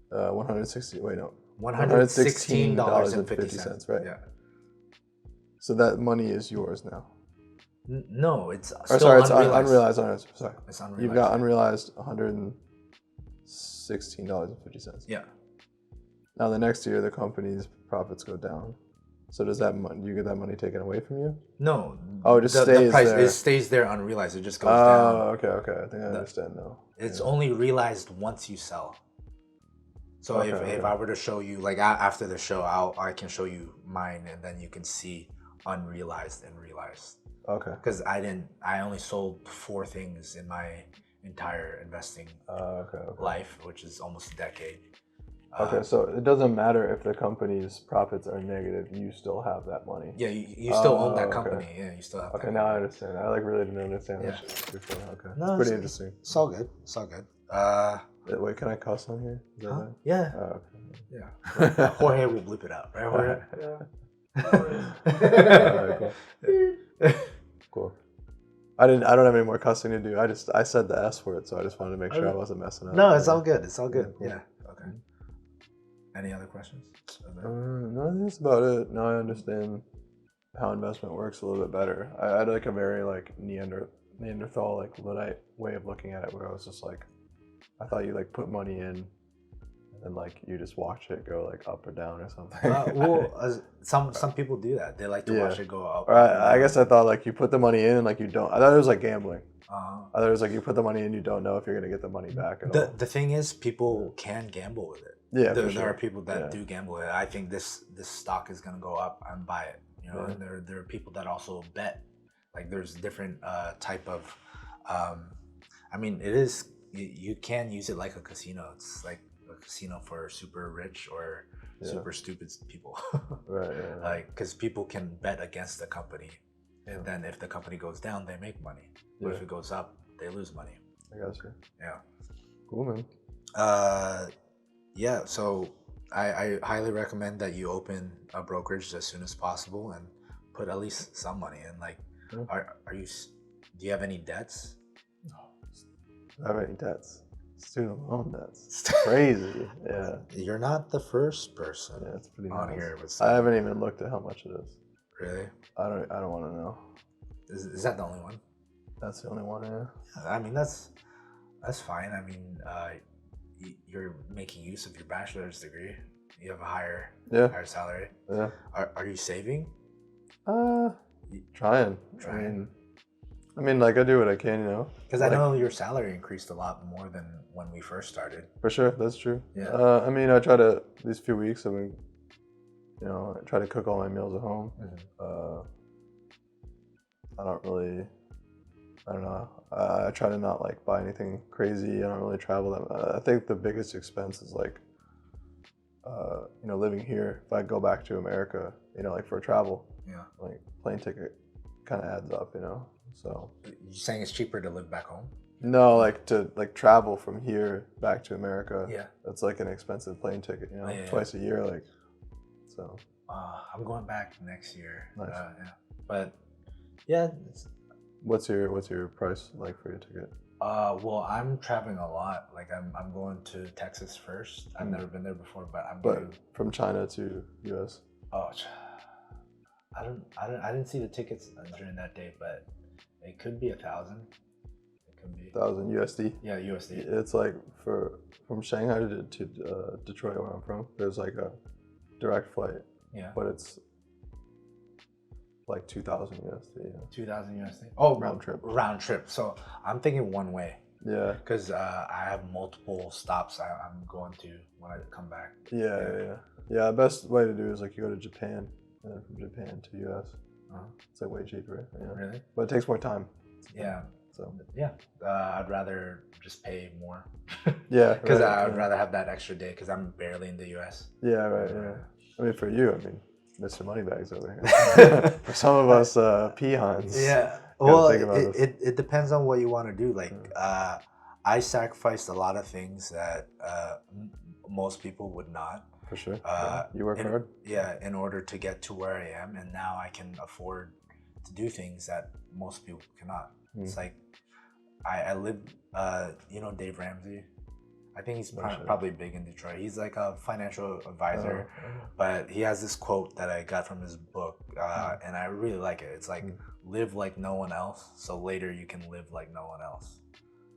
160. Wait, no. $116.50. Right. Yeah. So that money is yours now. No, it's still still unrealized. Sorry. It's unrealized. You've got unrealized $116.50. Yeah. Now the next year the company's profits go down. So does that money, you get that money taken away from you? No. Oh, it just the stays price there. it stays there unrealized. It just goes down. Oh, okay. I think I understand now. It's only realized once you sell. So if I were to show you, like after the show, I can show you mine, and then you can see unrealized and realized. Okay. Because I only sold 4 things in my entire investing life, which is almost a decade. Okay, so it doesn't matter if the company's profits are negative, you still have that money. Yeah, you still own that company. Okay. Yeah, you still have that company. Now I understand. I really didn't understand that shit before. Okay. No, it's pretty interesting. It's all good. It's all good. Wait, can I cuss on here? Is that right? Yeah. Oh, okay. Yeah. Jorge will bleep it out, right, Jorge? Yeah. Alright, cool. I don't have any more cussing to do. I said the S word, so I just wanted to make sure I wasn't messing up. No, it's all good. It's all good. Yeah. Okay. Any other questions? No, that's about it. Now I understand how investment works a little bit better. I had like a very like Neanderthal like Luddite way of looking at it, where I was just like, I thought you like put money in, and like you just watch it go like up or down or something. Some people do that. They like to watch it go up. I guess I thought like you put the money in and like you don't. I thought it was like gambling. I thought it was like you put the money in, you don't know if you're gonna get the money back at all. The thing is, people can gamble with it. Yeah, there are people that do gamble with it. I think this stock is gonna go up and buy it. You know, and there are people that also bet. Like there's different type of. I mean, it is you can use it like a casino. It's like a casino for super rich or super stupid people. Right. Like because people can bet against the company, and then if the company goes down, they make money. But if it goes up, they lose money. I got you. Yeah. Cool, man. Yeah, so I highly recommend that you open a brokerage as soon as possible and put at least some money in. Like, do you have any debts? No, I don't have any debts. Student loan debts. It's crazy. Yeah. You're not the first person. Yeah, it's pretty on nice. Here. With I haven't even looked at how much it is. Really? I don't want to know. Is that the only one? That's the only one. Yeah. I mean that's fine. I mean, you're making use of your bachelor's degree. You have a higher salary. Yeah. Are you saving? Trying. I mean, like I do what I can, you know. Because like, I know your salary increased a lot more than when we first started. For sure, that's true. Yeah. I mean, I try to these few weeks. I mean, you know, I try to cook all my meals at home. I don't know. I try to not like buy anything crazy. I don't really travel that. I think the biggest expense is like, you know, living here. If I go back to America, you know, like for travel, like plane ticket kind of adds up, you know. So you're saying it's cheaper to live back home? No, like to like travel from here back to America. Yeah, that's like an expensive plane ticket, you know, twice a year, like. So. I'm going back next year. Nice. But yeah. What's your price like for your ticket? Well, I'm traveling a lot. Like I'm going to Texas first. I've never been there before, but from China to US. Oh, I didn't see the tickets during that day, but it could be 1,000. It could be 1,000 USD. Yeah, USD. It's like from Shanghai to Detroit, where I'm from. There's like a direct flight. Yeah. But it's like 2,000 USD. Yeah. 2,000 USD. Oh, round trip. Round trip. So I'm thinking one way. Yeah. Because I have multiple stops I'm going to when I come back. Yeah. The best way to do is like you go to Japan, and then from Japan to US. It's like way cheaper. Yeah. Really? But it takes more time. Yeah. So. Yeah. I'd rather just pay more. Yeah. Because I'd rather have that extra day because I'm barely in the US. Yeah. Right. Yeah. I mean, for you, Mr. Moneybags over here. For some of us peons. Yeah. Well, it depends on what you want to do. Like, I sacrificed a lot of things that most people would not. For sure. You work hard. Yeah, in order to get to where I am, and now I can afford to do things that most people cannot. It's like I live. You know Dave Ramsey. I think he's probably big in Detroit. He's like a financial advisor, but he has this quote that I got from his book, and I really like it. It's like, live like no one else, so later you can live like no one else.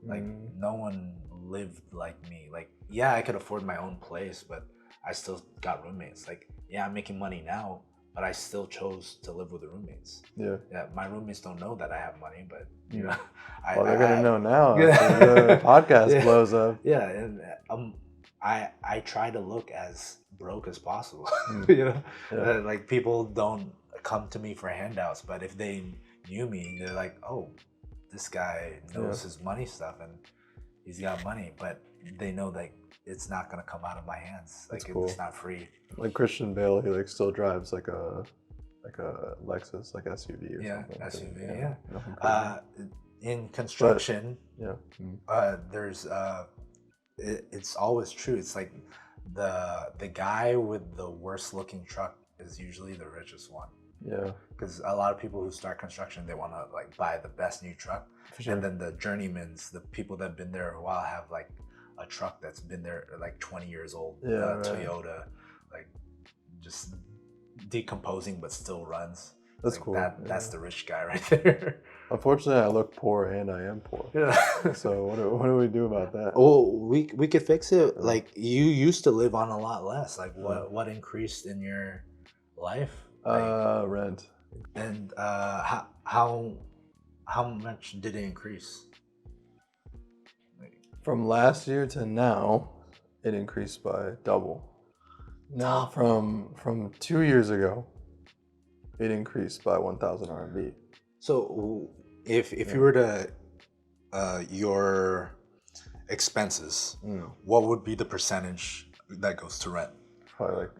Like, no one lived like me. Like, yeah, I could afford my own place, but I still got roommates. Like, yeah, I'm making money now, but I still chose to live with the roommates. Yeah. Yeah, my roommates don't know that I have money, but you know, Well, they're gonna know now Yeah. after the podcast Yeah. blows up. Yeah, and I try to look as broke as possible. Mm. You know, Yeah. like people don't come to me for handouts, but if they knew me, they're like, oh, this guy knows his money stuff and he's got money, but they know that it's not gonna come out of my hands. Like, That's cool. it's not free. Like Christian Bale, he like still drives like a Lexus, like SUV or Yeah, something. SUV. Yeah. Nothing crazy. In construction, Yeah. there's it's always true. It's like the guy with the worst looking truck is usually the richest one. Yeah. Because a lot of people who start construction, they want to like buy the best new truck, For sure. and then the journeymans, the people that have been there a while, have like a truck that's been there like 20 years old. Yeah, right. Toyota, like just decomposing but still runs. That's Like, cool. That's the rich guy right there. Unfortunately, I look poor and I am poor. Yeah. So what do we do about that? Well, we could fix it. Like, you used to live on a lot less. Like, what increased in your life? Like, Rent. and how much did it increase? From last year to now, it increased by double. Now from 2 years ago, it increased by 1,000 RMB. So if you were to your expenses, what would be the percentage that goes to rent? Probably like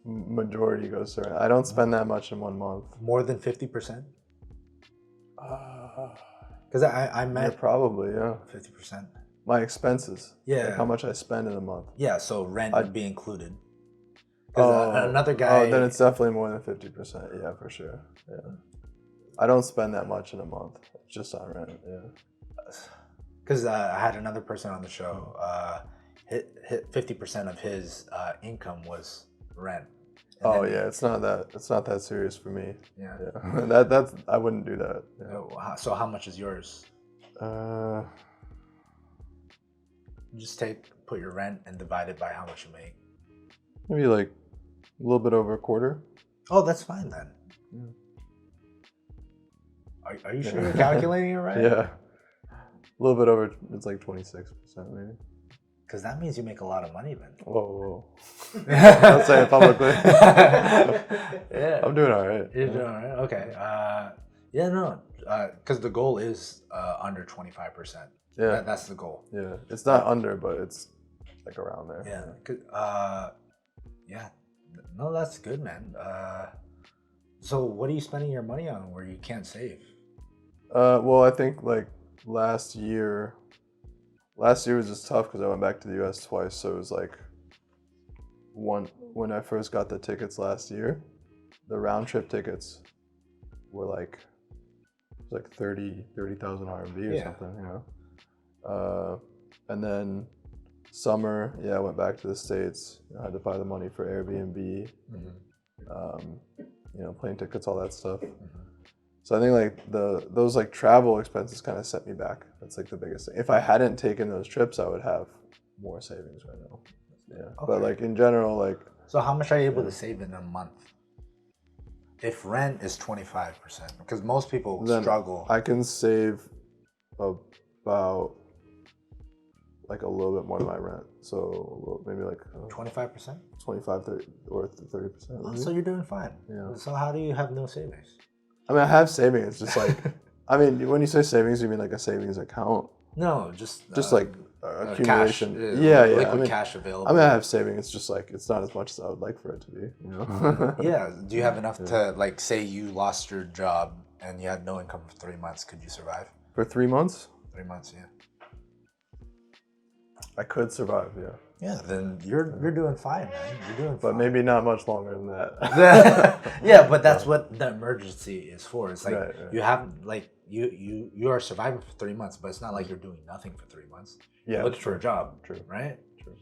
majority goes to rent. I don't spend that much in 1 month. More than 50%? Because I Yeah, meant probably, yeah. 50%. My expenses. Yeah. Like how much I spend in a month. Yeah, so rent would be included. Another guy. Oh, then it's definitely more than 50%. Yeah, for sure. Yeah. I don't spend that much in a month. It's just on rent. Yeah. Because I had another person on the show. Hit 50% of his income was rent. And then it's not that serious for me. Yeah. Yeah. That's I wouldn't do that. Yeah. So how much is yours? Just put your rent and divide it by how much you make. Maybe like a little bit over a quarter. Oh, that's fine then. Yeah. Are you sure you're calculating it right? Yeah. A little bit over. It's like 26% maybe. Because that means you make a lot of money then. Whoa. Don't say it publicly. Yeah. I'm doing all right. You're doing all right? Okay. Because the goal is under 25%. Yeah. That's the goal. Yeah. It's not under, but it's like around there. Yeah. Yeah. No, that's good, man. So what are you spending your money on where you can't save? Well, I think like last year was just tough because I went back to the US twice. So it was like when I first got the tickets last year, the round trip tickets were like 30,000 RMB or something, you know. And then summer, I went back to the States. I had to buy the money for Airbnb, plane tickets, all that stuff. So I think like those like travel expenses kind of set me back. That's like the biggest thing. If I hadn't taken those trips, I would have more savings right now. Yeah. Okay. But like in general, like. So how much are you able to save in a month? If rent is 25%, because most people struggle. I can save about like a little bit more than my rent. So maybe like 25%? 25, 30, or 30%. Oh, so you're doing fine. Yeah. So how do you have no savings? I mean, I have savings. It's just like, I mean, when you say savings, you mean like a savings account? No, just like accumulation. Cash, yeah. Liquid cash available. I mean, I have savings. It's just like, it's not as much as I would like for it to be, you know? Yeah. Do you have enough to, like, say you lost your job and you had no income for 3 months, could you survive? For 3 months? 3 months, yeah. I could survive, yeah. Yeah, then you're doing fine, man. You're doing fine. But maybe not much longer than that. Yeah, but that's what the emergency is for. It's like you have like you are surviving for 3 months, but it's not like you're doing nothing for 3 months. Yeah, you're looking for a job. True. Right? True.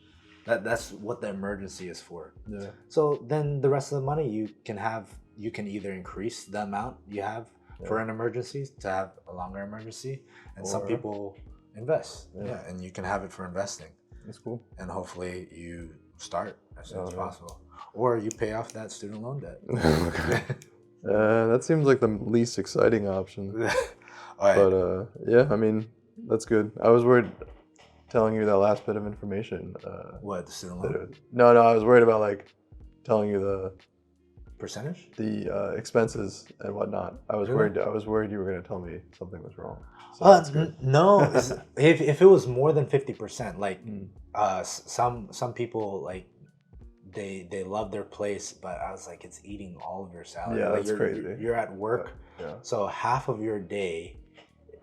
That's what the emergency is for. Yeah. So then the rest of the money you can either increase the amount you have for an emergency to have a longer emergency, and some people invest. Yeah, and you can have it for investing. That's cool. And hopefully you start as soon as Okay. possible, or you pay off that student loan debt. Okay. That seems like the least exciting option. All right. But yeah, I mean, that's good. I was worried telling you that last bit of information. What, the student that loan no, I was worried about like telling you percentage? the expenses and whatnot. I was Really? worried. I was worried you were gonna tell me something was wrong. So that's good. No. If it was more than 50%, like Mm. some people like they love their place, but I was like, it's eating all of your salary. Yeah, Like that's crazy. You're at work, Yeah. so half of your day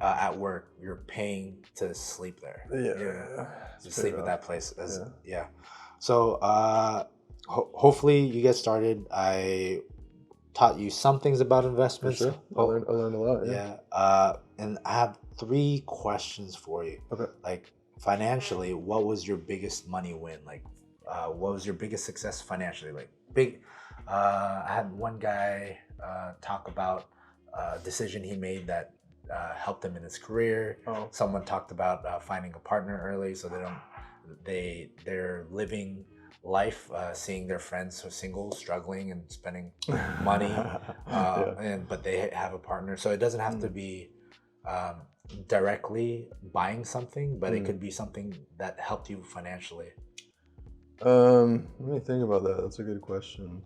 at work you're paying to sleep there. Yeah. To It's sleep pretty at rough. that place. Yeah. Yeah. So hopefully you get started. I taught you some things about For investments. sure. I learned a lot. Yeah. And I have 3 questions for you. Okay. Like financially, what was your biggest money win? Like, what was your biggest success financially? Like big. I had one guy talk about a decision he made that helped him in his career. Oh. Someone talked about finding a partner early, so they're living life, seeing their friends who are single, struggling and spending money, Yeah. but they have a partner. So it doesn't have to be directly buying something, but it could be something that helped you financially. Let me think about that. That's a good question.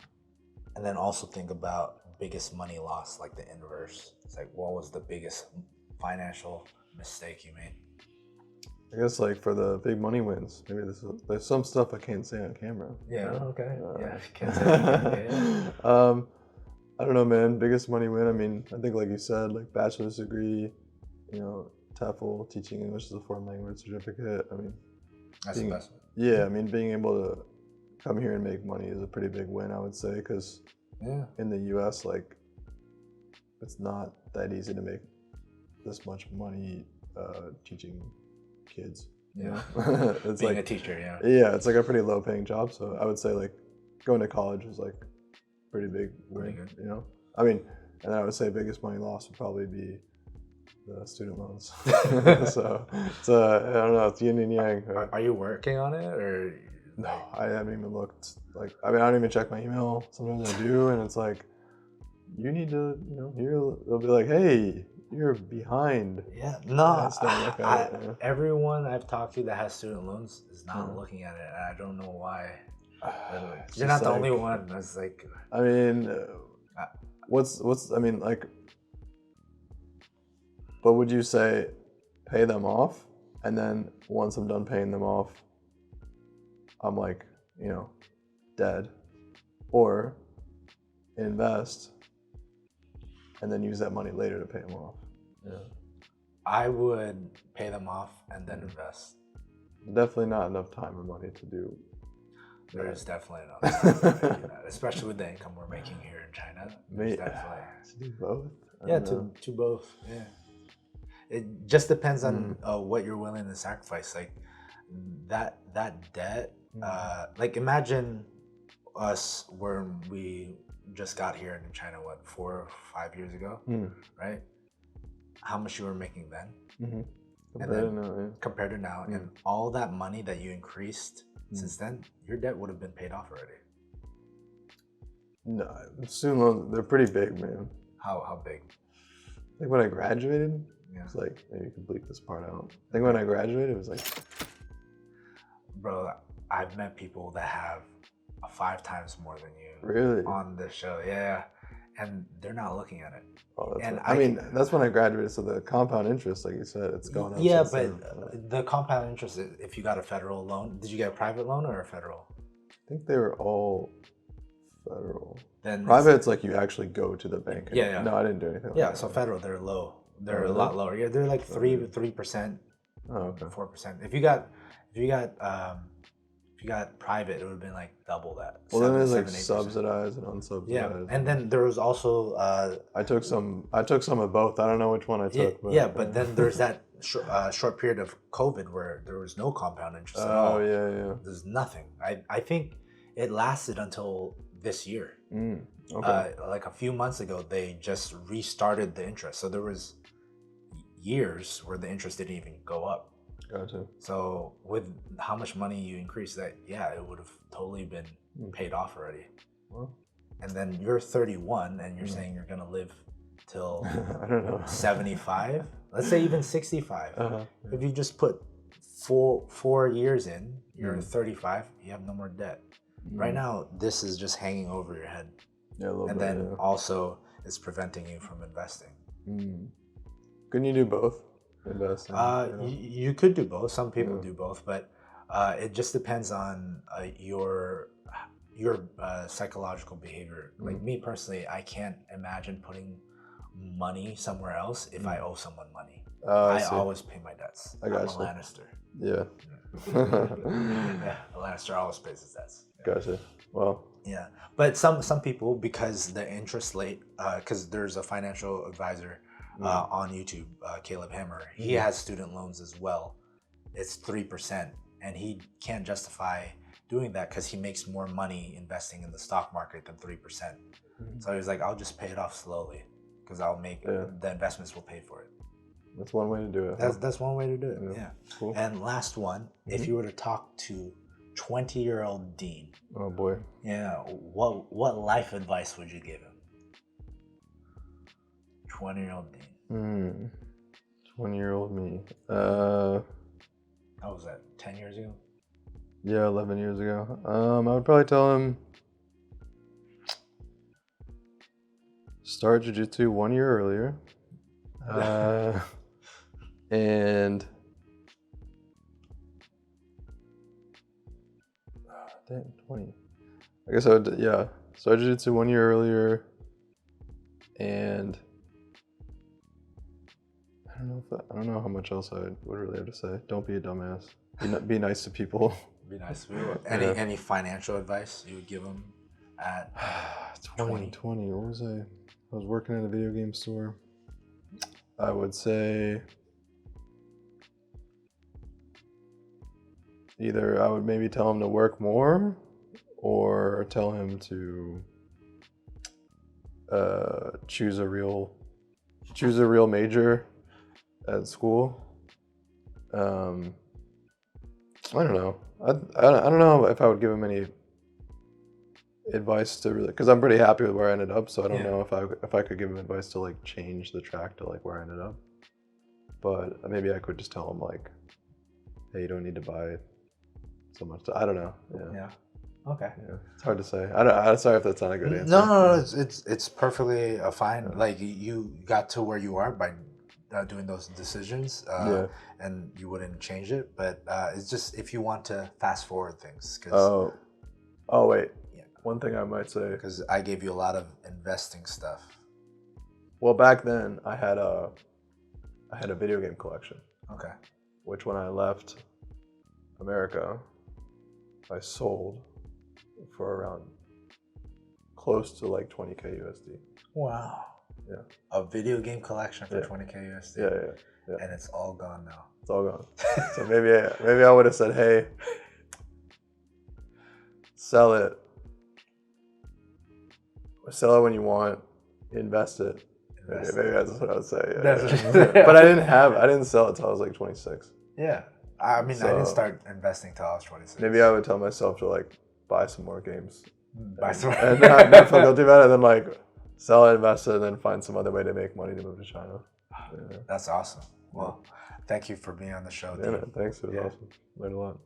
And then also think about biggest money loss, like the inverse. It's like, what was the biggest financial mistake you made? I guess like for the big money wins, maybe there's some stuff I can't say on camera. Yeah. You know? Okay. Yeah. Can't say anything. I don't know, man. Biggest money win. I mean, I think like you said, like bachelor's degree, TEFL, teaching English as a foreign language certificate. I mean, That's the best. yeah. I mean, being able to come here and make money is a pretty big win, I would say, because in the U.S., like, it's not that easy to make this much money teaching kids. Yeah. It's Being like a teacher, yeah. Yeah, it's like a pretty low paying job. So I would say like going to college is like pretty big win, Pretty good. I mean, and then I would say biggest money loss would probably be the student loans. So it's I don't know, it's yin and yang. Are you working on it or? No, I haven't even looked. Like, I mean, I don't even check my email. Sometimes I do, and it's like, you need to, they'll be like, hey, you're behind. Yeah, no. Look at it, Everyone I've talked to that has student loans is not looking at it, and I don't know why. You're not the only one. It's like, I mean, I mean, like, what would you say? Pay them off, and then once I'm done paying them off, I'm like, dead, or invest and then use that money later to pay them off. Yeah. I would pay them off and then invest. Definitely not enough time or money to do. There's definitely enough time to do that, especially with the income we're making here in China. There's definitely to do both. Yeah, to both. Yeah. It just depends on what you're willing to sacrifice. Like that debt. Like imagine us when we just got here in China, 4 or 5 years ago, right? How much you were making then, compared to now, and all that money that you increased since then, your debt would have been paid off already. No, student loans, they're pretty big, man. How big? Like when I graduated, it's like, maybe you can bleep this part out. I think when I graduated, it was like, bro, I've met people that have 5 times more than you. Really? On this show, yeah. And they're not looking at it. Oh, and I mean, that's when I graduated, so the compound interest, like you said, it's gone up. Yeah, but the compound interest, if you got a federal loan, did you get a private loan or a federal? I think they were all federal. Then private, it's like you actually go to the bank. Yeah. No, I didn't do anything like that. So federal, they're low. They're a lot lower. Yeah, they're like 3%. Oh, okay. 4%. If you got private, it would have been like double that. Well, then there's like subsidized and unsubsidized. Yeah, and then there was also. I took some of both. I don't know which one I took. But then there's that short period of COVID where there was no compound interest at all. Oh yeah. There's nothing. I think it lasted until this year. Okay. Like a few months ago, they just restarted the interest. So there was years where the interest didn't even go up. Gotcha. So with how much money you increase that, yeah, it would have totally been paid off already. Well, And then you're 31 and you're saying you're going to live till I don't know. 75, let's say even 65. If you just put four years in, you're 35, you have no more debt. Right now, this is just hanging over your head. Yeah, a little And bit. then also it's preventing you from investing. Couldn't you do both? Investing. You could do both. Some people do both, but it just depends on your psychological behavior. Like me personally, I can't imagine putting money somewhere else if I owe someone money. I always pay my debts. I'm a Lannister. Yeah. A Lannister always pays his debts. Gotcha. Well. Yeah, but some people, because the interest rate, because there's a financial advisor on YouTube, Caleb Hammer. He has student loans as well. It's 3%, and he can't justify doing that because he makes more money investing in the stock market than 3%. So he was like, I'll just pay it off slowly because I'll make the investments will pay for it. That's one way to do it. That's one way to do it. Yeah. Cool. And last one, if you were to talk to 20-year-old Dean. Oh boy. Yeah. What life advice would you give him? 20-year-old Dean. 20-year-old me. How was that? 10 years ago? Yeah, 11 years ago. I would probably tell him start jiu-jitsu 1 year earlier. And damn, 20. I guess I would, start jiu-jitsu 1 year earlier. And I don't know how much else I would really have to say. Don't be a dumbass. Be nice to people. Be nice to people. Any financial advice you would give them at 20? What was I? I was working at a video game store. I would say either I would maybe tell him to work more, or tell him to choose a real major at school. I don't know. I don't know if I would give him any advice to really, because I'm pretty happy with where I ended up. So I don't know if I could give him advice to like change the track to like where I ended up. But maybe I could just tell him like, hey, you don't need to buy so much. I don't know. Yeah. Okay. Yeah. It's hard to say. I'm sorry if that's not a good answer. No. It's perfectly fine. Like you got to where you are by doing those decisions, and you wouldn't change it. But it's just if you want to fast forward things. Oh wait. Yeah. One thing I might say, because I gave you a lot of investing stuff. Well, back then I had a video game collection. Okay. Which when I left America, I sold for around close to like 20K USD. Wow. Yeah. A video game collection for 20K USD. Yeah. And it's all gone now. It's all gone. So maybe I would have said, hey, sell it. Sell it when you want. Invest it. Maybe that's what I would say. Yeah. But I didn't sell it till I was like 26. Yeah. I mean, I didn't start investing till I was 26. Maybe I would tell myself to like buy some more games. Buy some more. And not feel guilty about it, and then like sell it, invest it, and then find some other way to make money to move to China. Yeah. That's awesome. Well, thank you for being on the show. Yeah, man, thanks. It was awesome. Learned a lot.